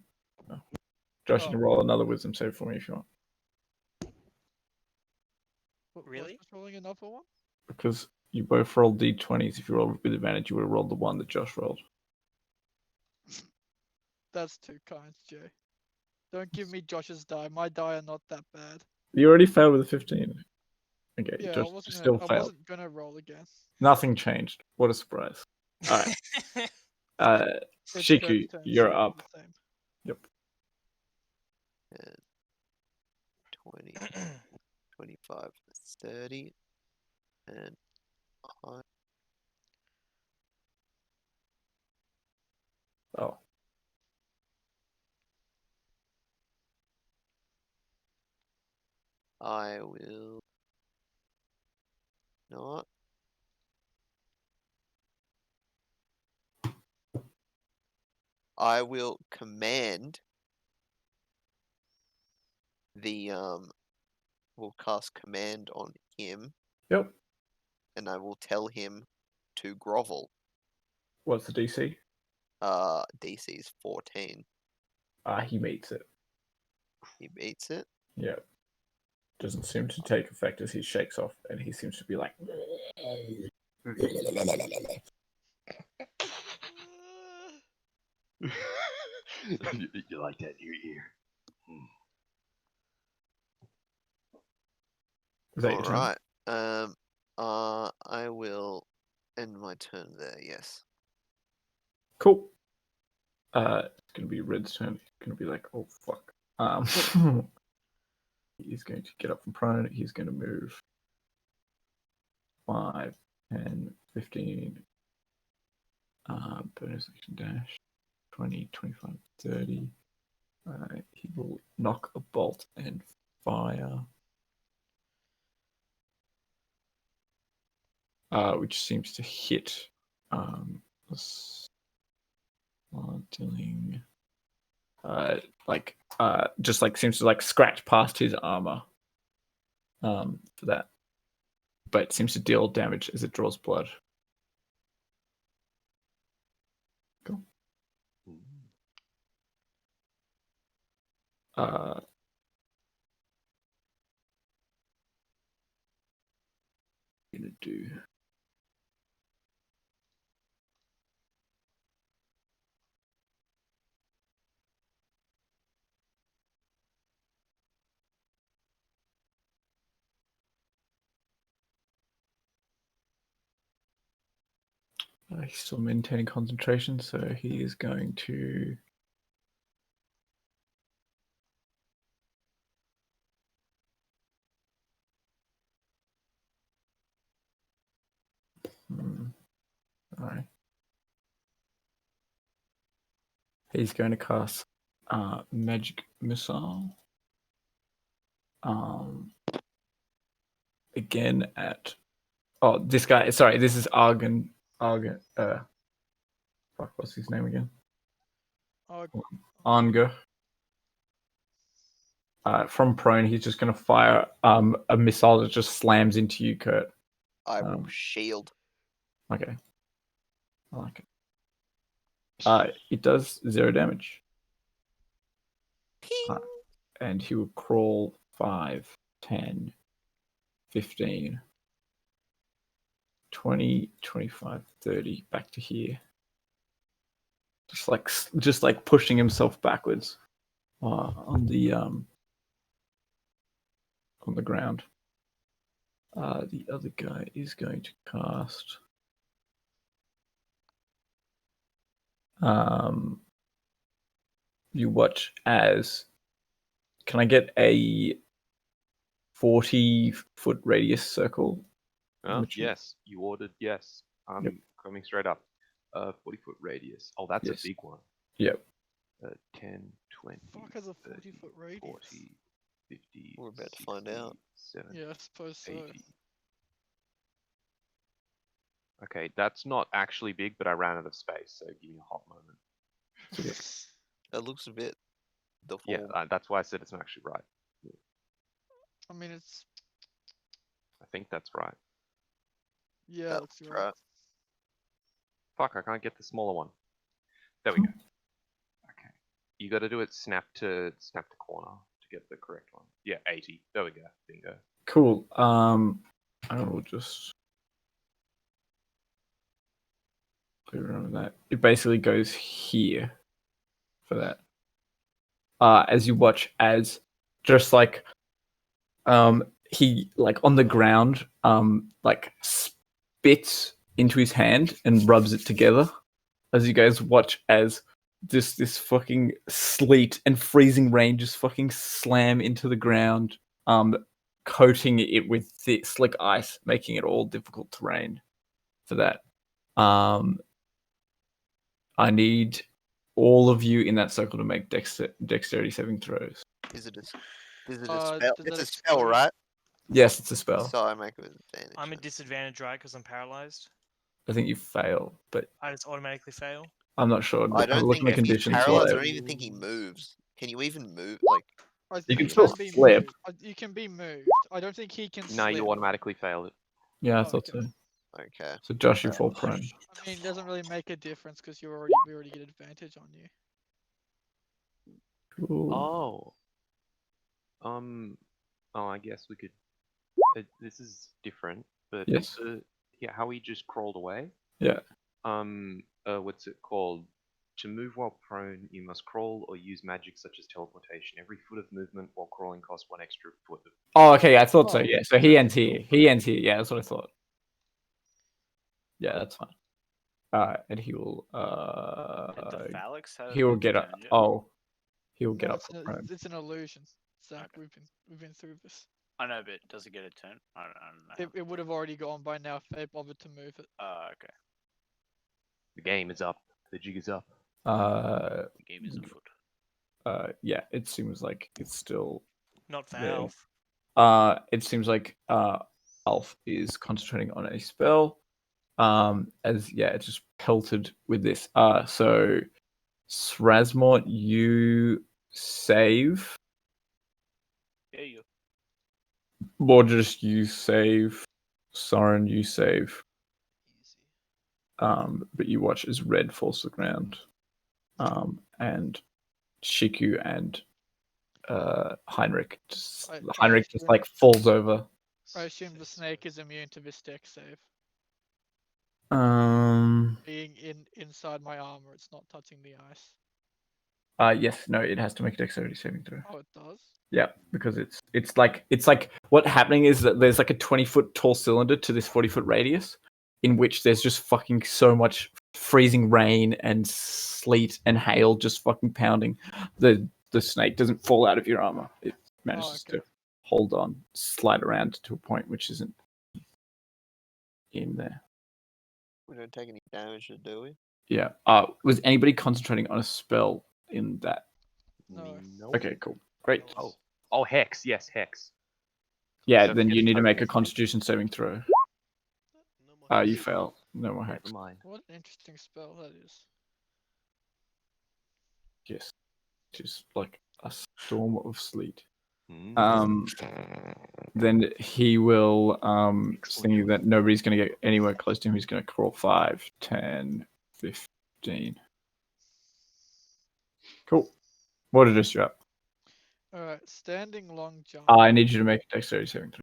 Josh, you Oh. can roll another wisdom save for me if you want. Really? What's rolling another one? Because you both rolled d20s. If you rolled with advantage, you would have rolled the one that Josh rolled. That's too kind, Jay. Don't give me Josh's die. My die are not that bad. You already failed with a 15. Okay, Yeah, Josh I wasn't. still I failed. wasn't gonna roll again. Nothing changed. What a surprise. Alright. It's Shiku, Kurt's turn, you're so up. the same. Yep. 20, 25, 30, and Oh. I will not. I will command the will cast command on him, Yep. and I will tell him to grovel. What's the DC? DC is 14. He meets it. He beats it. Yep. Doesn't seem to take effect as he shakes off, and he seems to be like. You like that in your ear? Is that your turn? Alright. I will end my turn there, yes. Cool. It's gonna be Red's turn. He's gonna be like, oh fuck. He's going to get up from prone. He's going to move 5, 10, 15. Bonus action dash. 20, 25, 30. He will knock a bolt and fire. Which seems to hit. Dealing. Just like seems to like scratch past his armor. For that, but it seems to deal damage as it draws blood. Cool. Gonna do. He's still maintaining concentration, so he is going to. Alright. He's going to cast Magic Missile. Again at. Oh, this guy. Sorry, this is Argon. Fuck, what's his name again? Arnger. From prone, he's just going to fire a missile that just slams into you, Kurt. I will shield. Okay. I like it. It does 0 damage. And he will crawl 5, 10, 15, 20, 25, 30 back to here. Just like pushing himself backwards on the ground. The other guy is going to cast. You watch as. Can I get a 40-foot radius circle? Yes, you ordered. Yes, I'm coming straight up. 40-foot radius. Oh, that's a big one. Yep. 10, 20, Fuck has a 30, 40-foot radius? 40, 50, We're about to 60, find out. 70, Yeah, I suppose so. 80. Okay, that's not actually big, but I ran out of space, so give me a hot moment. That looks a bit Yeah, deformed. that's why I said it's not actually right. I mean, it's I think that's right. yeah, That it looks looks right. right. Fuck, I can't get the smaller one. There we go. Okay. You got to do it snap to corner to get the correct one. Yeah, 80. There we go. Bingo. Cool. I will just remember that. It basically goes here for that. As you watch as just like he like on the ground like spits into his hand and rubs it together. As you guys watch as this fucking sleet and freezing rain just fucking slam into the ground, coating it with thick, slick ice, making it all difficult terrain for that. I need all of you in that circle to make dexterity saving throws. Is it a spell? Does It's that a spell, exclude- right? Yes, it's a spell. So I make it with advantage. I'm at then. disadvantage, right? Because I'm paralyzed. I think you fail, but I just automatically fail. I'm not sure. I don't Looking think at if he's conditions, paralyzed, I whatever. don't even think he moves. Can you even move? Like, You can He still be slip. moved. You can be moved. I don't think he can No, slip. you automatically failed it. Yeah, I Oh, thought okay. so. okay. So Josh, you Alright. fall prone. I mean, it doesn't really make a difference because we already get advantage on you. Cool. Oh, I guess we could. This is different, but Yes. yeah, how he just crawled away. Yeah. What's it called? To move while prone, you must crawl or use magic such as teleportation. Every foot of movement while crawling costs 1 extra foot. Oh, okay. I thought so. Oh, Yeah. So he ends here. He ends here. Yeah, that's what I thought. Yeah, that's fine. And he will. Did the phalanx have He will it get up. turned yet? Oh, he will get No, up. from prone. it's an illusion. Zach, Okay. we've been through this. I know, but does it get a turn? I don't know. It would have already gone by now if they bothered to move it. Okay. The game is up. The jig is up. The game is afoot. Yeah. It seems like it's still. Not for Yeah. Alf. It seems like Alf is concentrating on a spell. As yeah, it's just pelted with this. So Srasmort, you save. Yeah, you. Borges, you save. Soren, you save. Easy. But you watch as Red falls to the ground. And Shiku and Heinrich I just like falls over. I assume the snake is immune to this deck save. Being inside my armor, it's not touching the ice. Yes, no, it has to make a dexterity saving throw. Oh, it does. Yeah, because it's like what happening is that there's like a 20-foot tall cylinder to this 40-foot radius, in which there's just fucking so much freezing rain and sleet and hail just fucking pounding. The snake doesn't fall out of your armor. It manages okay. to hold on, slide around to a point which isn't in there. We don't take any damage, do we? Yeah. Was anybody concentrating on a spell in that? No. Nope. Okay, cool. Great. Oh, hex. Yes, hex. Yeah, Don't then forget you to need to type make in a the Constitution saving throw. No more You hexes. fail. No more hex. Never mind. What an interesting spell that is. Yes. Just like a storm of sleet. Mm. Then he will seeing that nobody's gonna get anywhere close to him, he's gonna crawl 5, 10, 15. Cool. What did you up? Alright, standing long jump. I need you to make a dexterity saving throw.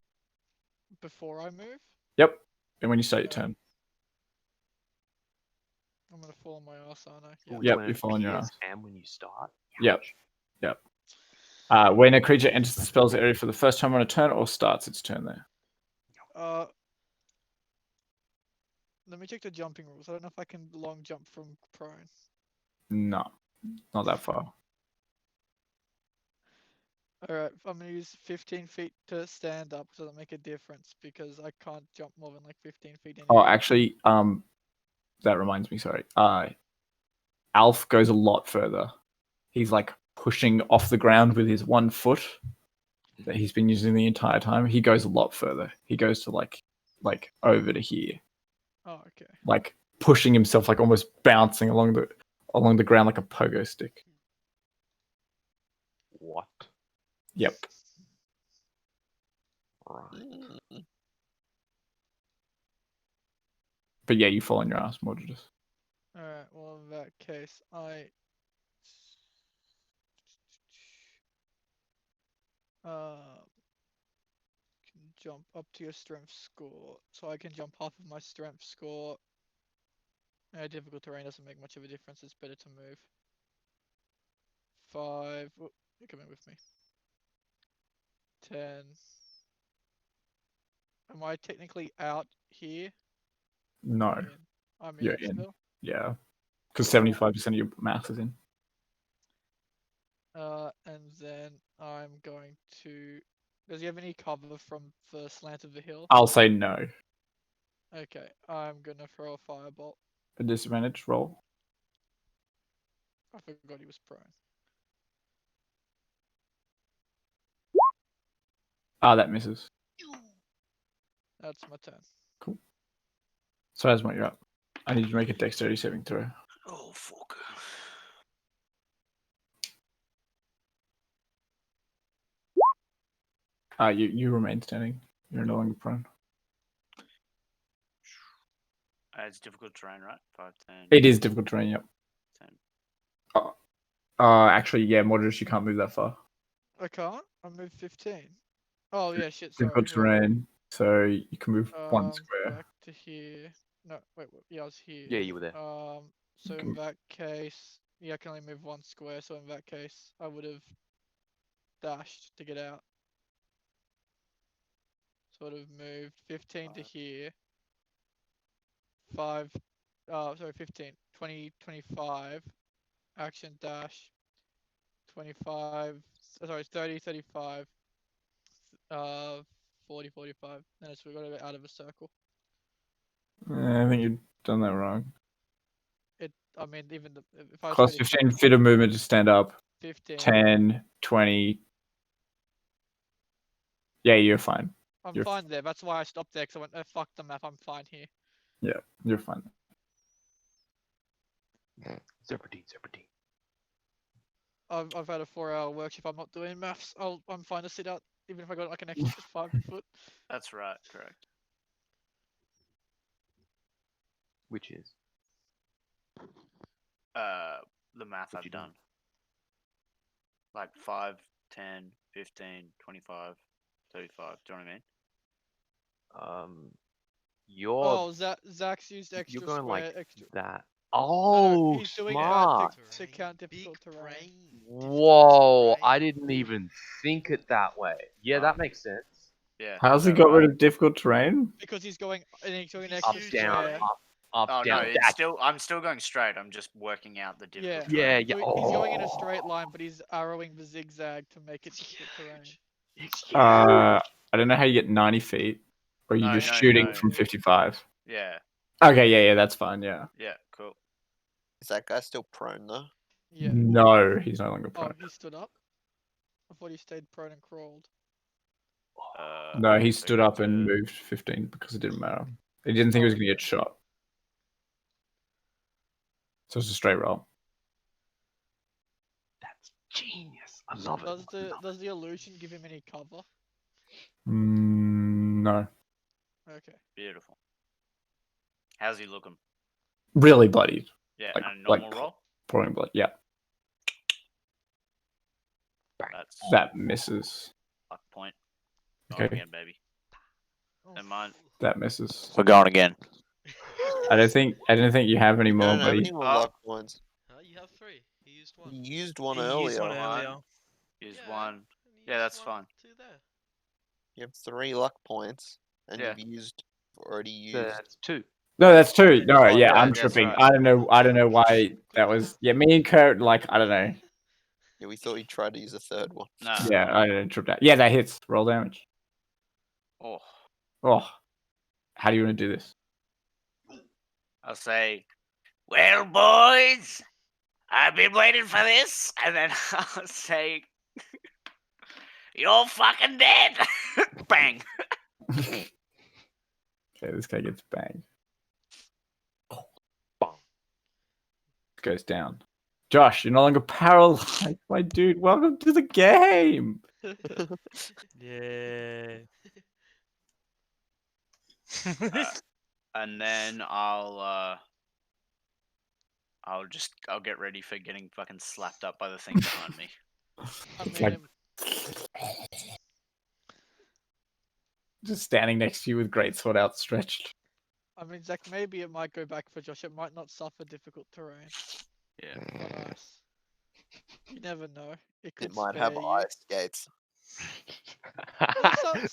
Before I move, Yep. And when you start your turn. I'm gonna fall on my ass, aren't I? Ooh, Yep, when you it fall on your appears ass. and when you start. Yep. Yep. When a creature enters the spell's area for the first time on a turn or starts its turn there. Let me check the jumping rules. I don't know if I can long jump from prone. No. Not that far. Alright, I'm gonna use 15 feet to stand up, so that make a difference because I can't jump more than like 15 feet anyway. Oh, actually, that reminds me, sorry. Alf goes a lot further. He's like pushing off the ground with his 1 foot that he's been using the entire time. He goes a lot further. He goes to like over to here. Oh, okay. Like pushing himself, like almost bouncing along the ground like a pogo stick. What? Yep. Right. But yeah, you fall on your ass, Mordredus. Alright, well in that case, I can jump up to your strength score, so I can jump half of my strength score. Difficult terrain doesn't make much of a difference. It's better to move. 5. Oh, you're coming with me. 10. Am I technically out here? No. Or in? I'm You're in in. still. Yeah. Because 75% of your mass is in. And then I'm going to. Does he have any cover from the slant of the hill? I'll say no. Okay, I'm gonna throw a firebolt. A disadvantage roll. I forgot he was prone. Ah, that misses. That's my turn. Cool. So Asmont, you're up. I need you to make a dexterity saving throw. Oh, fuck. You remain standing. You're no longer prone. It's difficult terrain, right? 5, 10. It is difficult terrain, yep. 10. Actually, yeah, Mordredus, you can't move that far. I can't. I moved 15. Oh yeah, shit. Difficult Sorry. terrain, so you can move one square. Back to here. No, wait. Yeah, I was here. Yeah, you were there. So can- in that case, yeah, I can only move one square. So in that case, I would have dashed to get out. Sort of moved 15 to here. 5. Sorry, 15. 20, 25. Action dash. 25. Sorry, 30, 35. 40, 45. Then it's we got to go out of a circle. I think you've done that wrong. I mean, even if I was Cost 15 feet of movement to stand up. 15. 10, 20. Yeah, you're fine. I'm you're fine there. That's why I stopped there, because I went, oh, fuck the map, I'm fine here. Yeah, you're fine. Serpentine. I've had a 4-hour workshop. I'm not doing maths. I'm fine to sit out, even if I got like an extra 5 foot. That's right, correct. Which is? The math What I've you doing? done. Like 5, 10, 15, 25, 35. Do you know what I mean? You're Oh, Zach's used extra you're going square, like extra. that. No, Oh, he's doing smart. that to count difficult Big terrain. brain. Whoa, difficult I terrain. didn't even think it that way. Yeah, Oh. that makes sense. Yeah. How's is he that got right? rid of difficult terrain? Because he's going an He's extra huge, Down, square. right? up, Oh down. no, it's That's still. I'm still going straight. I'm just working out the difficult Yeah. terrain. yeah. So he's going in a Oh, straight line, but he's arrowing the zigzag to make it It's difficult terrain. huge. it's huge. I don't know how you get 90 feet. Or are you No, just no, shooting no. from 55? Yeah. Okay, yeah, that's fine, yeah. Yeah. Cool. Is that guy still prone though? Yeah. No, he's no longer Oh, prone. he stood up? I thought he stayed prone and crawled. No, he so stood go up to- and moved 15 because it didn't matter. He didn't think he was Oh, going to get shot. So it's a straight roll. That's genius. I love it. Does the illusion give him any cover? No. Okay. Beautiful. How's he looking? Really bloodied. Yeah, Like- and a like normal roll. Pouring blood. Yeah, That's that misses. luck point. Going Okay, again, baby. Oh, Never mind. that misses. We're going again. I don't think you have any You more, don't have buddy. any more Oh. luck points. You have 3. He used 1. You used one He earlier. used one One. earlier. Use Yeah, one. and he Yeah, used that's 1, fine. 2 there. You have 3 luck points, and Yeah. you've already used. That's 2. No, that's two. No, Oh, yeah, yeah, I'm that's tripping. right. I don't know why that was. Yeah, me and Kurt, like, I don't know. Yeah, we thought you tried to use a third one. Nah. Yeah, I didn't trip that. Yeah, that hits. Roll damage. Oh, Oh, how do you want to do this? I'll say, well, boys, I've been waiting for this. and then I'll say, You're fucking dead. bang. Okay, this guy gets banged. Bang. Goes down. Josh, you're no longer paralyzed, my dude. Welcome to the game. Yeah. And then I'll get ready for getting fucking slapped up by the thing behind me. I It's mean, like just standing next to you with greatsword outstretched. Zach, maybe it might go back for Josh. It might not suffer difficult terrain Yeah. on ice. You never know. It could It might spare have you. ice skates. Well,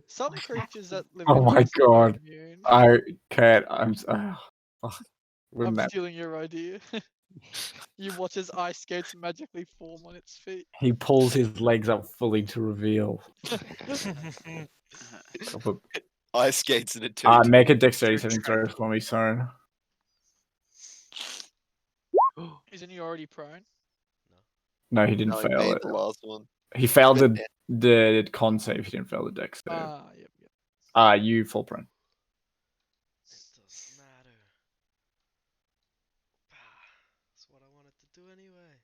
some creatures that live Oh in my ice god. are immune. I can't. Wouldn't I'm that stealing your idea. You watch as ice skates magically form on its feet. he pulls his legs up fully to reveal. Ice skates in a two. Make a dexterity Two saving track. throw for me, Soren. Isn't he already prone? No, he didn't No, he fail made it. the last one. He failed But the con save. He didn't fail the dex save. Yep. You fall prone. It doesn't matter. That's what I wanted to do anyway.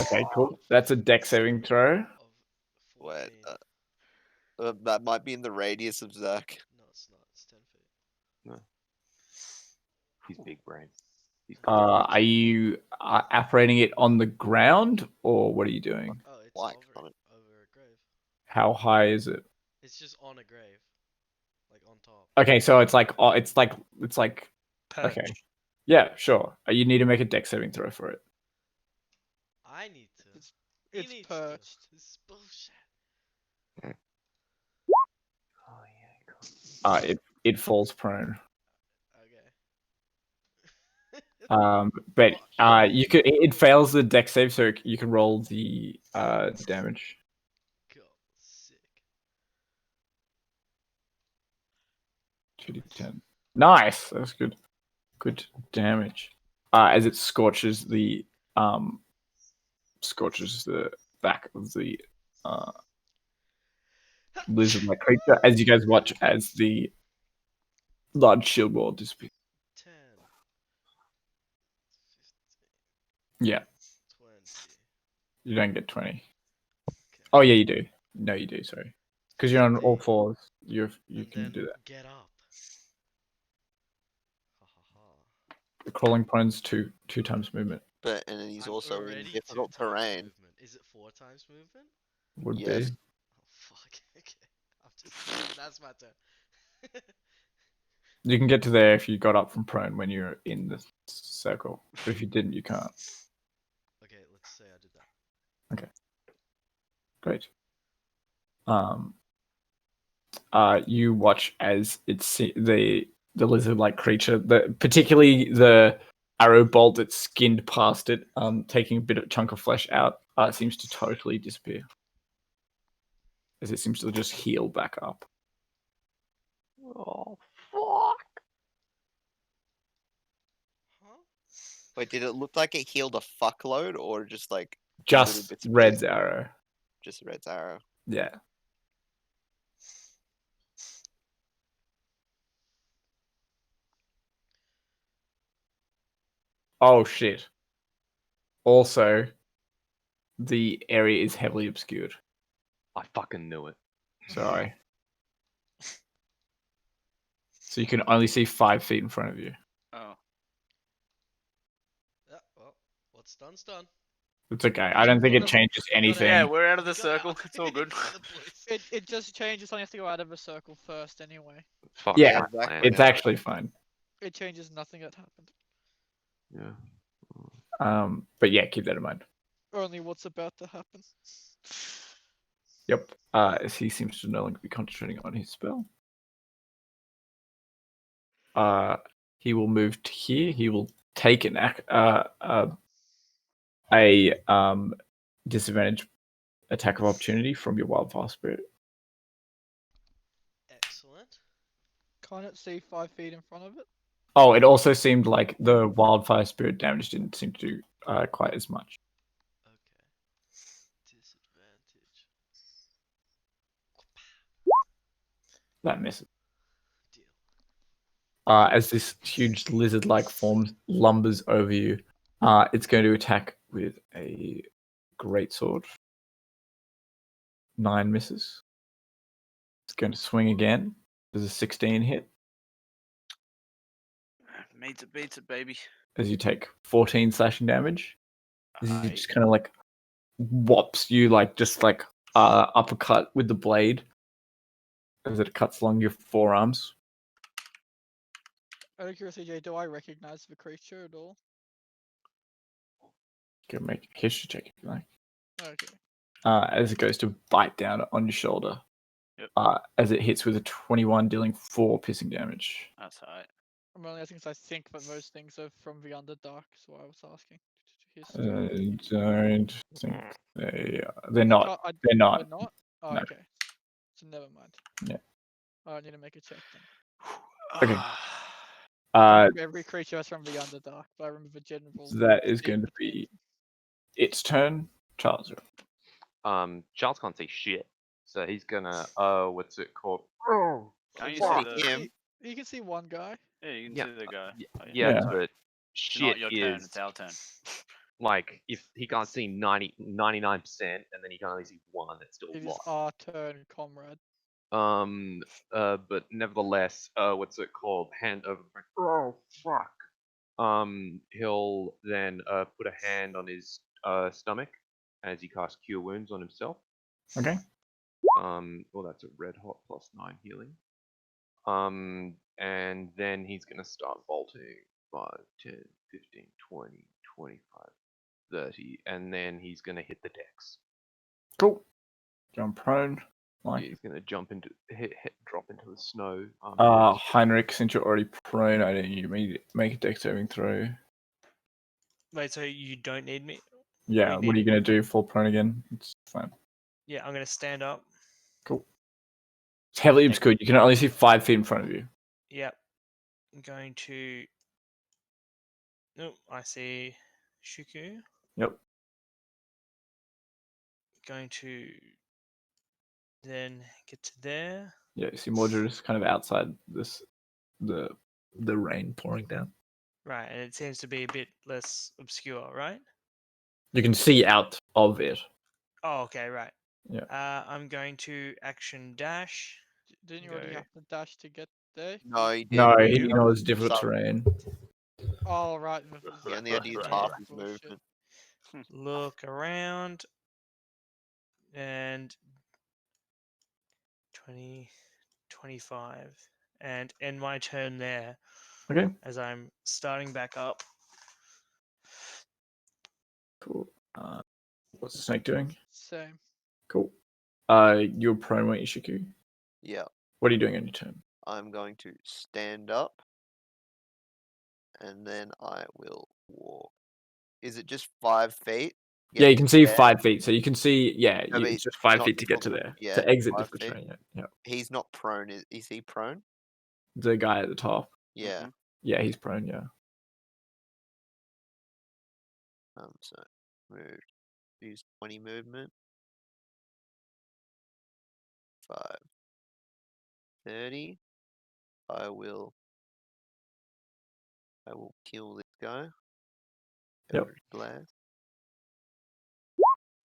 Okay, cool. That's a dex saving throw. Of Wait, 14. that might be in the radius of Zach. No, it's not. It's 10 feet. He's big brain. He's Are you apparating it on the ground, or what are you doing? Oh, it's Like over, on it. over a grave. How high is it? It's just on a grave. Like on top. Okay, so it's like okay. Perch. Yeah, sure. You need to make a dex saving throw for it. I need to. He It's needs perched. to. This is bullshit. Oh yeah. It falls prone. Okay. But Fuck. it fails the dex save, so you can roll the damage. Cool. Sick. 2d10. Nice. That's good. Good damage. As it scorches the back of the lizard-like creature. As you guys watch as the large shield wall disappears. 10. 15. Yeah, 20. you don't get 20. Okay. Oh yeah, you do. No, you do. Sorry, because you're on all 50. fours. You And can then do that. get up. Ha ha ha. The crawling prone's two times movement. But and then he's I'm also in already difficult 2 times terrain. movement. Is it 4 times movement? Would Yes. be. Oh fuck. Okay. I'm just. That's my turn. You can get to there if you got up from prone when you're in the circle. But if you didn't, you can't. Okay, let's say I did that. Great. You watch as the lizard-like creature, particularly the arrow bolt that skinned past it, taking a bit of chunk of flesh out, seems to totally disappear. As it seems to just heal back up. Oh fuck! Huh? Wait, did it look like it healed a fuckload or just like Just bits of Red's arrow. just Red's arrow? Yeah. Oh shit. Also, the area is heavily obscured. I fucking knew it. Sorry. So you can only see 5 feet in front of you. Oh. Yeah, well, what's done's done. It's okay. I don't think it Doesn't- changes anything. Yeah, we're out of the Got circle. out. It's all good. Got the boys. It just changes. Only have to go out of a circle first anyway. Fuck Yeah, my exactly. plan. It's actually fine. It changes nothing that happened. Yeah. But yeah, keep that in mind. Only what's about to happen. Yep. As he seems to no longer be concentrating on his spell. He will move to here. He will take a disadvantage attack of opportunity from your wildfire spirit. Excellent. Can't it see 5 feet in front of it? Oh, it also seemed like the wildfire spirit damage didn't seem to do quite as much. Okay. Disadvantage. That misses. Deal. As this huge lizard-like form lumbers over you, It's going to attack with a greatsword. 9 misses. It's going to swing again. Does a 16 hit? Meets it, beats it, baby. As you take 14 slashing damage. As he Aye. just kind of like whops you, like just like uppercut with the blade as it cuts along your forearms. Out of curiosity, Jay, do I recognize the creature at all? Go make a history check if you like. Okay. As it goes to bite down on your shoulder. Yep. As it hits with a 21, dealing 4 piercing damage. That's alright. I'm only asking because I think that those things are from the Underdark, so I was asking. I don't think they're I not. can't- I- They're not. They're not? Oh, No. okay. So never mind. Yeah. I need to make a check then. Okay. I Uh, remember every creature is from the Underdark, but I remember the general. that is theme going to between be them. its turn. Charles. Charles can't see shit, so he's gonna what's it called? Oh, Can't you fuck. see the? him. You can see one guy. Yeah, you can Yeah, see the guy. Oh, Yeah, Yeah. but It's shit not your turn. is It's our turn. like if he can't see 99%, and then he can only see one, it's still It is lost. our turn, comrade. But nevertheless, what's it called? Hand over. Oh fuck. He'll then put a hand on his stomach as he casts Cure Wounds on himself. Okay. Well, that's a red hot +9 healing. And then he's gonna start vaulting 5, 10, 15, 20, 25, 30, and then he's gonna hit the decks. Cool. Jump prone. Like. He's gonna jump into drop into the snow. Heinrich, since you're already prone, I need you to make a dex saving throw. Wait, so you don't need me? Yeah, We what are you need- going to do? Fall prone again? It's fine. Yeah, I'm gonna stand up. Cool. It's heavily obscured. You can only see 5 feet in front of you. Yep. I'm going to. Nope, I see Shuku. Yep. Going to then get to there. Yeah, you see Mordred is kind of outside the rain pouring down. Right, and it seems to be a bit less obscure, right? You can see out of it. Oh, okay, right. Yeah. I'm going to action dash. Didn't you already Go. have to dash to get there? No, he didn't. No, You he have knows to difficult start- terrain. Oh, right. He only had to use half his movement. Look around. And 20, 25. And end my turn there Okay. as I'm starting back up. Cool. What's the snake doing? Same. Cool. You're prone, weren't you, Shiku? Yeah, What are you doing on your turn? I'm going to stand up, and then I will walk. Is it just 5 feet? Yeah, you Get can to see there? 5 feet. So you can see, yeah, No, but it's just 5 not feet to get to from- there. yeah, To exit 5 difficult feet. terrain. Yeah. He's not prone. Is he prone? The guy at the top. Yeah. Mhm. Yeah, he's prone, yeah. So move. Use 20 movement. 5. 30. I will kill this guy. Yep. Eldritch Blast.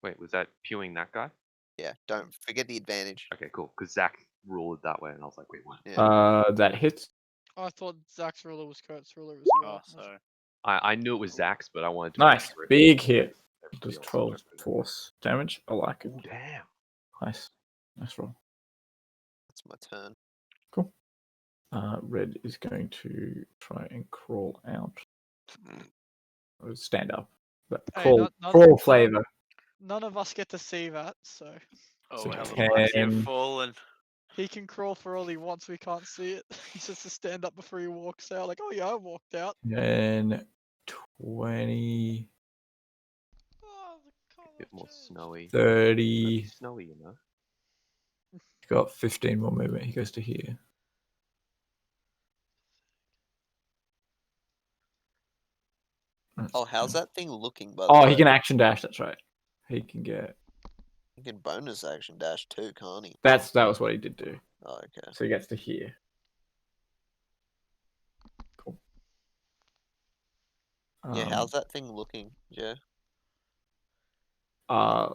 Wait, was that pewing that guy? Yeah, don't forget the advantage. Okay, cool. Because Zach ruled it that way, and I was like, wait, what? Yeah. That hits. I thought Zach's ruler was Kurt's ruler as Oh, well. so I knew it was Zach's, but I wanted to. make Nice. sure it Big was hit. everybody Does else 12 interpreted it. force damage. I like it. Ooh, damn. Nice. Nice roll. That's my turn. Cool. Red is going to try and crawl out. Or stand up. But Hey, crawl, none crawl of- flavor. None of us get to see that, so oh, So hell, can- lucky you've fallen. he can crawl for all he wants. We can't see it. He's just to stand up before he walks out. Like, oh yeah, I walked out. And 20, Oh, the A color bit more changed. snowy. 30. It's snowy, you know. He's got 15 more movement. He goes to here. That's Oh, how's 10. that thing looking, by the Oh, way? he can action dash. That's right. He can get. He can bonus action dash too, can't he? That was what he did do. Oh, okay. So he gets to here. Cool. Yeah, how's that thing looking, Joe? A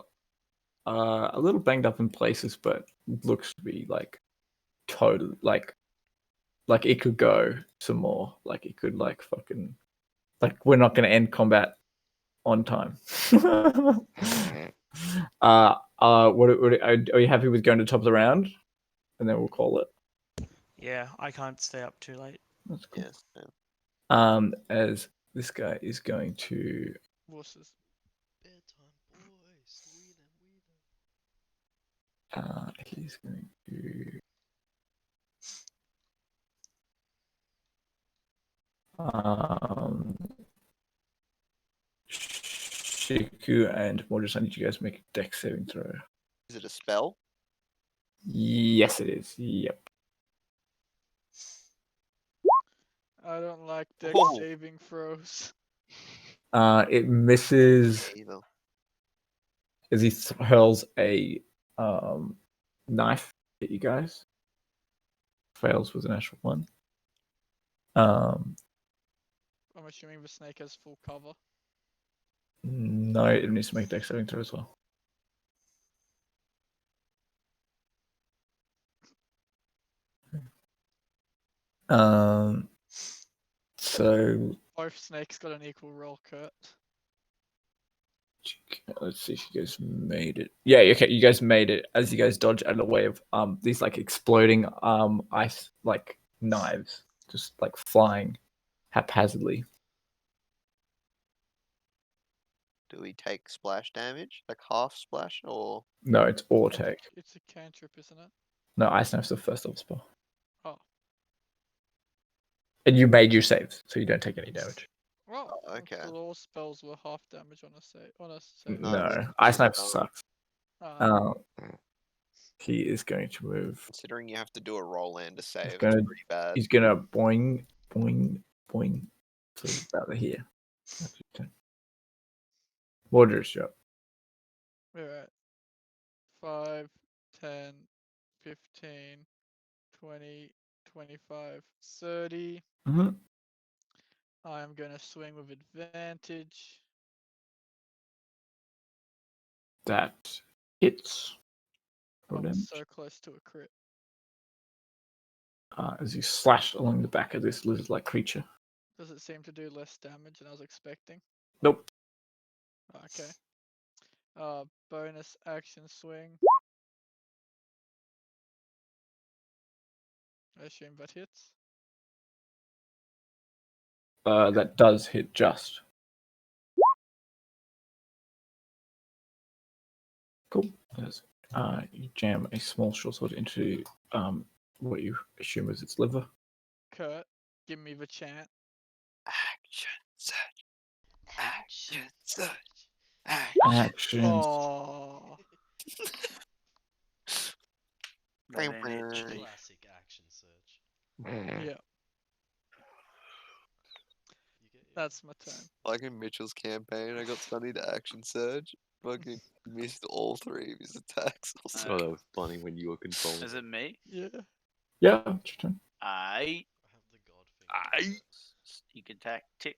little banged up in places, but looks to be like total like it could go some more. Like it could like fucking like we're not gonna end combat on time. Are you happy with going to the top of the round? And then we'll call it. Yeah, I can't stay up too late. That's cool. Yes. As this guy is going to Wusses. Bedtime, boys. Wheeling. he's going to Shiku and Mordus, I need you guys to make a dex saving throw. Is it a spell? Yes, it is. Yep. I don't like dex Whoa. saving throws. It misses Either. as he hurls a knife at you guys. Fails with an actual one. I'm assuming the snake has full cover. No, it needs to make a dex saving throw as well. So Both snakes got an equal roll, Kurt. let's see if you guys made it. Yeah, okay, you guys made it as you guys dodge out of the way of these like exploding ice like knives just like flying haphazardly. Do we take splash damage? Like half splash or No, it's all take. It's a cantrip, isn't it? No, ice knife's the first level spell. Oh. And you made your saves, so you don't take any damage. Well, Oh, okay. I thought all spells were half damage on a save. No, No, we ice do knife not. sucks. He is going to move. Considering you have to do a roll and a save, gonna- it's pretty bad. He's gonna boing, boing, boing to about here. That's your turn. Warder's job. We're at 5, 10, 15, 20, 25, 30. Mm-hmm. I am going to swing with advantage. That hits. I Roll was damage. so close to a crit. As you slash along the back of this lizard-like creature. Does it seem to do less damage than I was expecting? Nope. Okay. Bonus action swing. I assume that hits. That does hit just. Cool. You jam a small short sword into what you assume is its liver. Kurt, give me the chant. Action search. Action search. Action. Oh, That ain't it, Action. G. Classic action search. yeah, You get your that's my turn. Like in Mitchell's campaign, I got Sunny to action surge. Fucking missed all three of his attacks. I was Oh, that was funny when you were controlling. Is it me? Yeah. Yeah, it's your turn. I I have the god finger. sneak attack tick.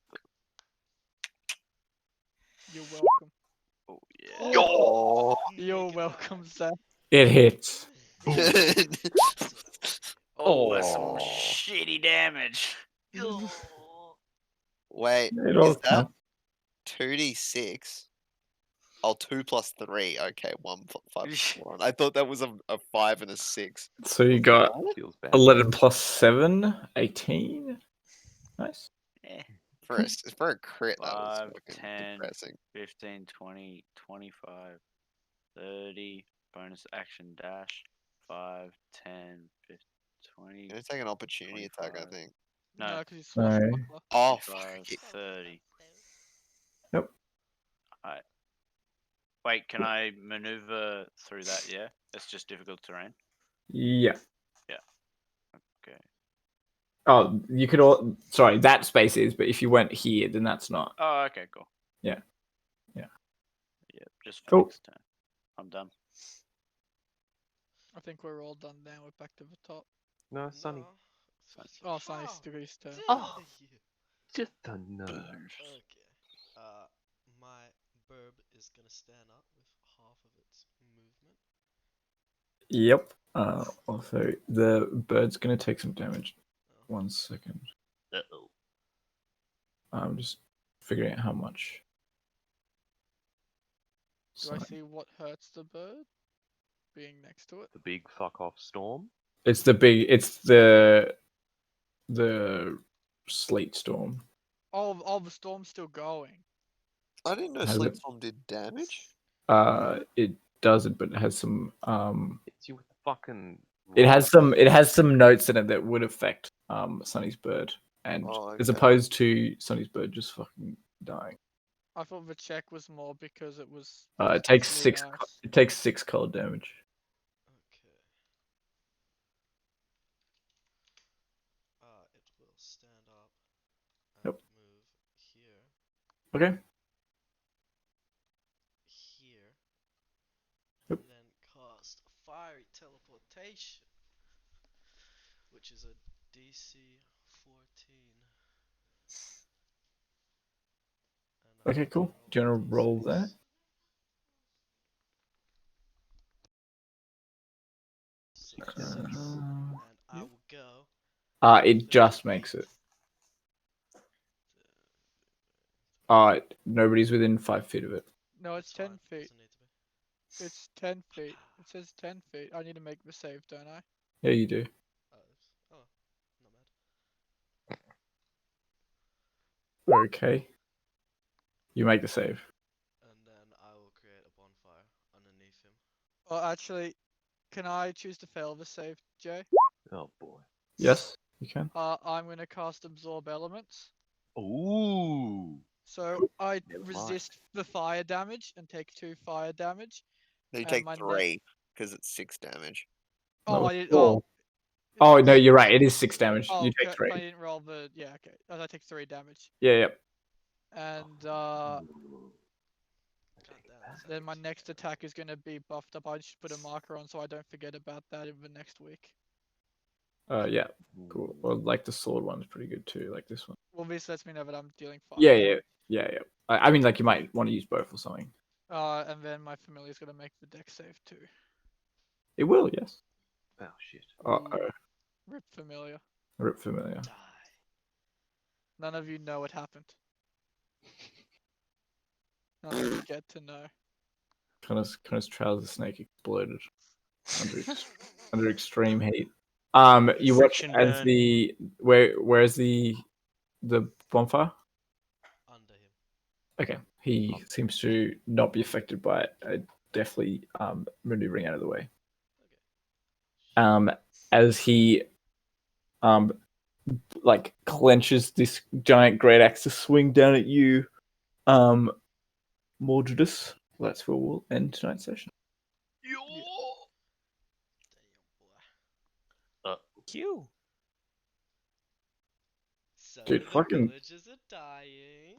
You're welcome. Oh yeah. Oh. You're welcome, Zach. It hits. Oh, that's some Aw. shitty damage. Wait, It all is that counts. 2d6? Oh, 2 plus 3. Okay, 1, 5, 1. I thought that was a 5 and a 6. So you got Feels bad. 11 plus 7, 18. Nice. Eh. For a crit, that was 5, fucking 10, depressing. 15, 20, 25, 30. Bonus action dash. 5, 10, 15, 20. You're gonna take an opportunity attack, I 25. think. No, No, because he's No. swashbuckler. Oh, 25, fuck. 30. Nope. Alright. Wait, can I maneuver through that? Yeah? It's just difficult terrain? Yeah. Okay. Oh, you could all. Sorry, that space is, but if you went here, then that's not. Oh, okay, cool. Yeah. Yeah. Yeah, just for Cool. next turn. I'm done. I think we're all done now. We're back to the top. No, Sunny. Oh, Sunny's still his turn. Get Oh. out of here. Just a nerd. Okay. My burb is gonna stand up with half of its movement. Yep. Also, the bird's gonna take some damage. Oh. 1 second. Uh-oh. I'm just figuring out how much. Do I So- see what hurts the bird? Being next to it? The big fuck off storm. It's the sleet storm. Oh, the storm's still going. I didn't know Has Sleep it- Storm did damage. It doesn't, but it has some Hits you with the fucking. it rock. has some notes in it that would affect Sonny's bird, and Oh, as okay. opposed to Sonny's bird just fucking dying. I thought the check was more because it was. It takes especially 6. nice. It takes 6 cold damage. Okay. It will stand up and Yep. move here, Okay. here, Yep. and then cast Fiery Teleportation, which is a DC 14. And Okay, cool. Do you want to roll that? Success. And I will go. It just makes it. Nobody's within 5 feet of it. No, it's That's 10 fine, feet. doesn't need to be. It's 10 feet. It says 10 feet. I need to make the save, don't I? Yeah, you do. Oh, not bad. Okay. You make the save. And then I will create a bonfire underneath him. Oh, actually, can I choose to fail the save, Jay? Oh boy. Yes, you can. I'm gonna cast Absorb Elements. Ooh. So I Never mind. resist the fire damage and take 2 fire damage. No, you And take my net- 3 because it's 6 damage. Oh, No, I did. 4. Oh, Oh no, you're right. It is 6 damage. oh, You take I 3. didn't roll the. Yeah, okay. I take 3 damage. Yeah, yeah. And God damn, that's then my actually next good. attack is gonna be buffed up. I should put a marker on so I don't forget about that in the next week. Yeah. Cool. Or like the sword one's pretty good too, like this one. Well, this lets me know that I'm dealing fire. Yeah. I mean, like you might want to use both or something. And then my familiar's gonna make the deck save too. It will, yes. Oh shit. Rip familiar. Rip familiar. Die. None of you know what happened. None of you get to know. Connor's trouser snake exploded under extreme heat. You watch Friction as burn. the where's the bonfire? Under him. Okay, he seems to not be affected by it. Definitely maneuvering out of the way. Okay. As he like clenches this giant great axe to swing down at you, Mordredus. That's where we'll end tonight's session. Yo! Damn, boy. Q. So Dude, the fucking- villagers are dying.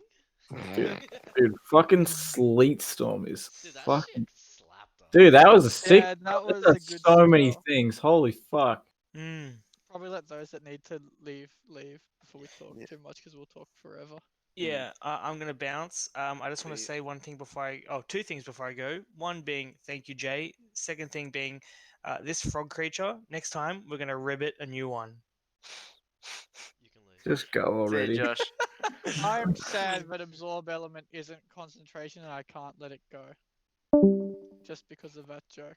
Dude, fucking Sleet Storm is Dude, that fucking. shit slapped us. Dude, that was a sick. Yeah, that was does a good so many spell. things. Holy fuck. Mm. Probably let those that need to leave before we talk Yeah. too much because we'll talk forever. Yeah, I'm gonna bounce. I just want to Sweet. say one thing before two things before I go. One being thank you, Jay. Second thing being, this frog creature. Next time we're gonna ribbit a new one. You can leave. Just go See already. ya, Josh. I'm sad that Absorb Element isn't concentration and I can't let it go. Just because of that joke.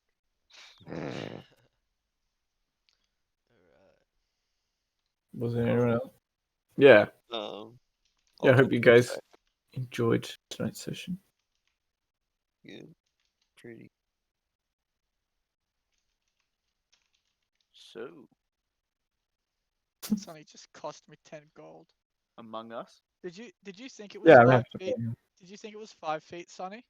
Alright. Was there anyone else? Yeah. Yeah, I hope you guys enjoyed tonight's session. Good. Pretty. So, Sonny just cost me 10 gold. Among Us. Did you think it was Yeah, I'm 5 happy to feet? play. Did you think it was 5 feet, Sonny?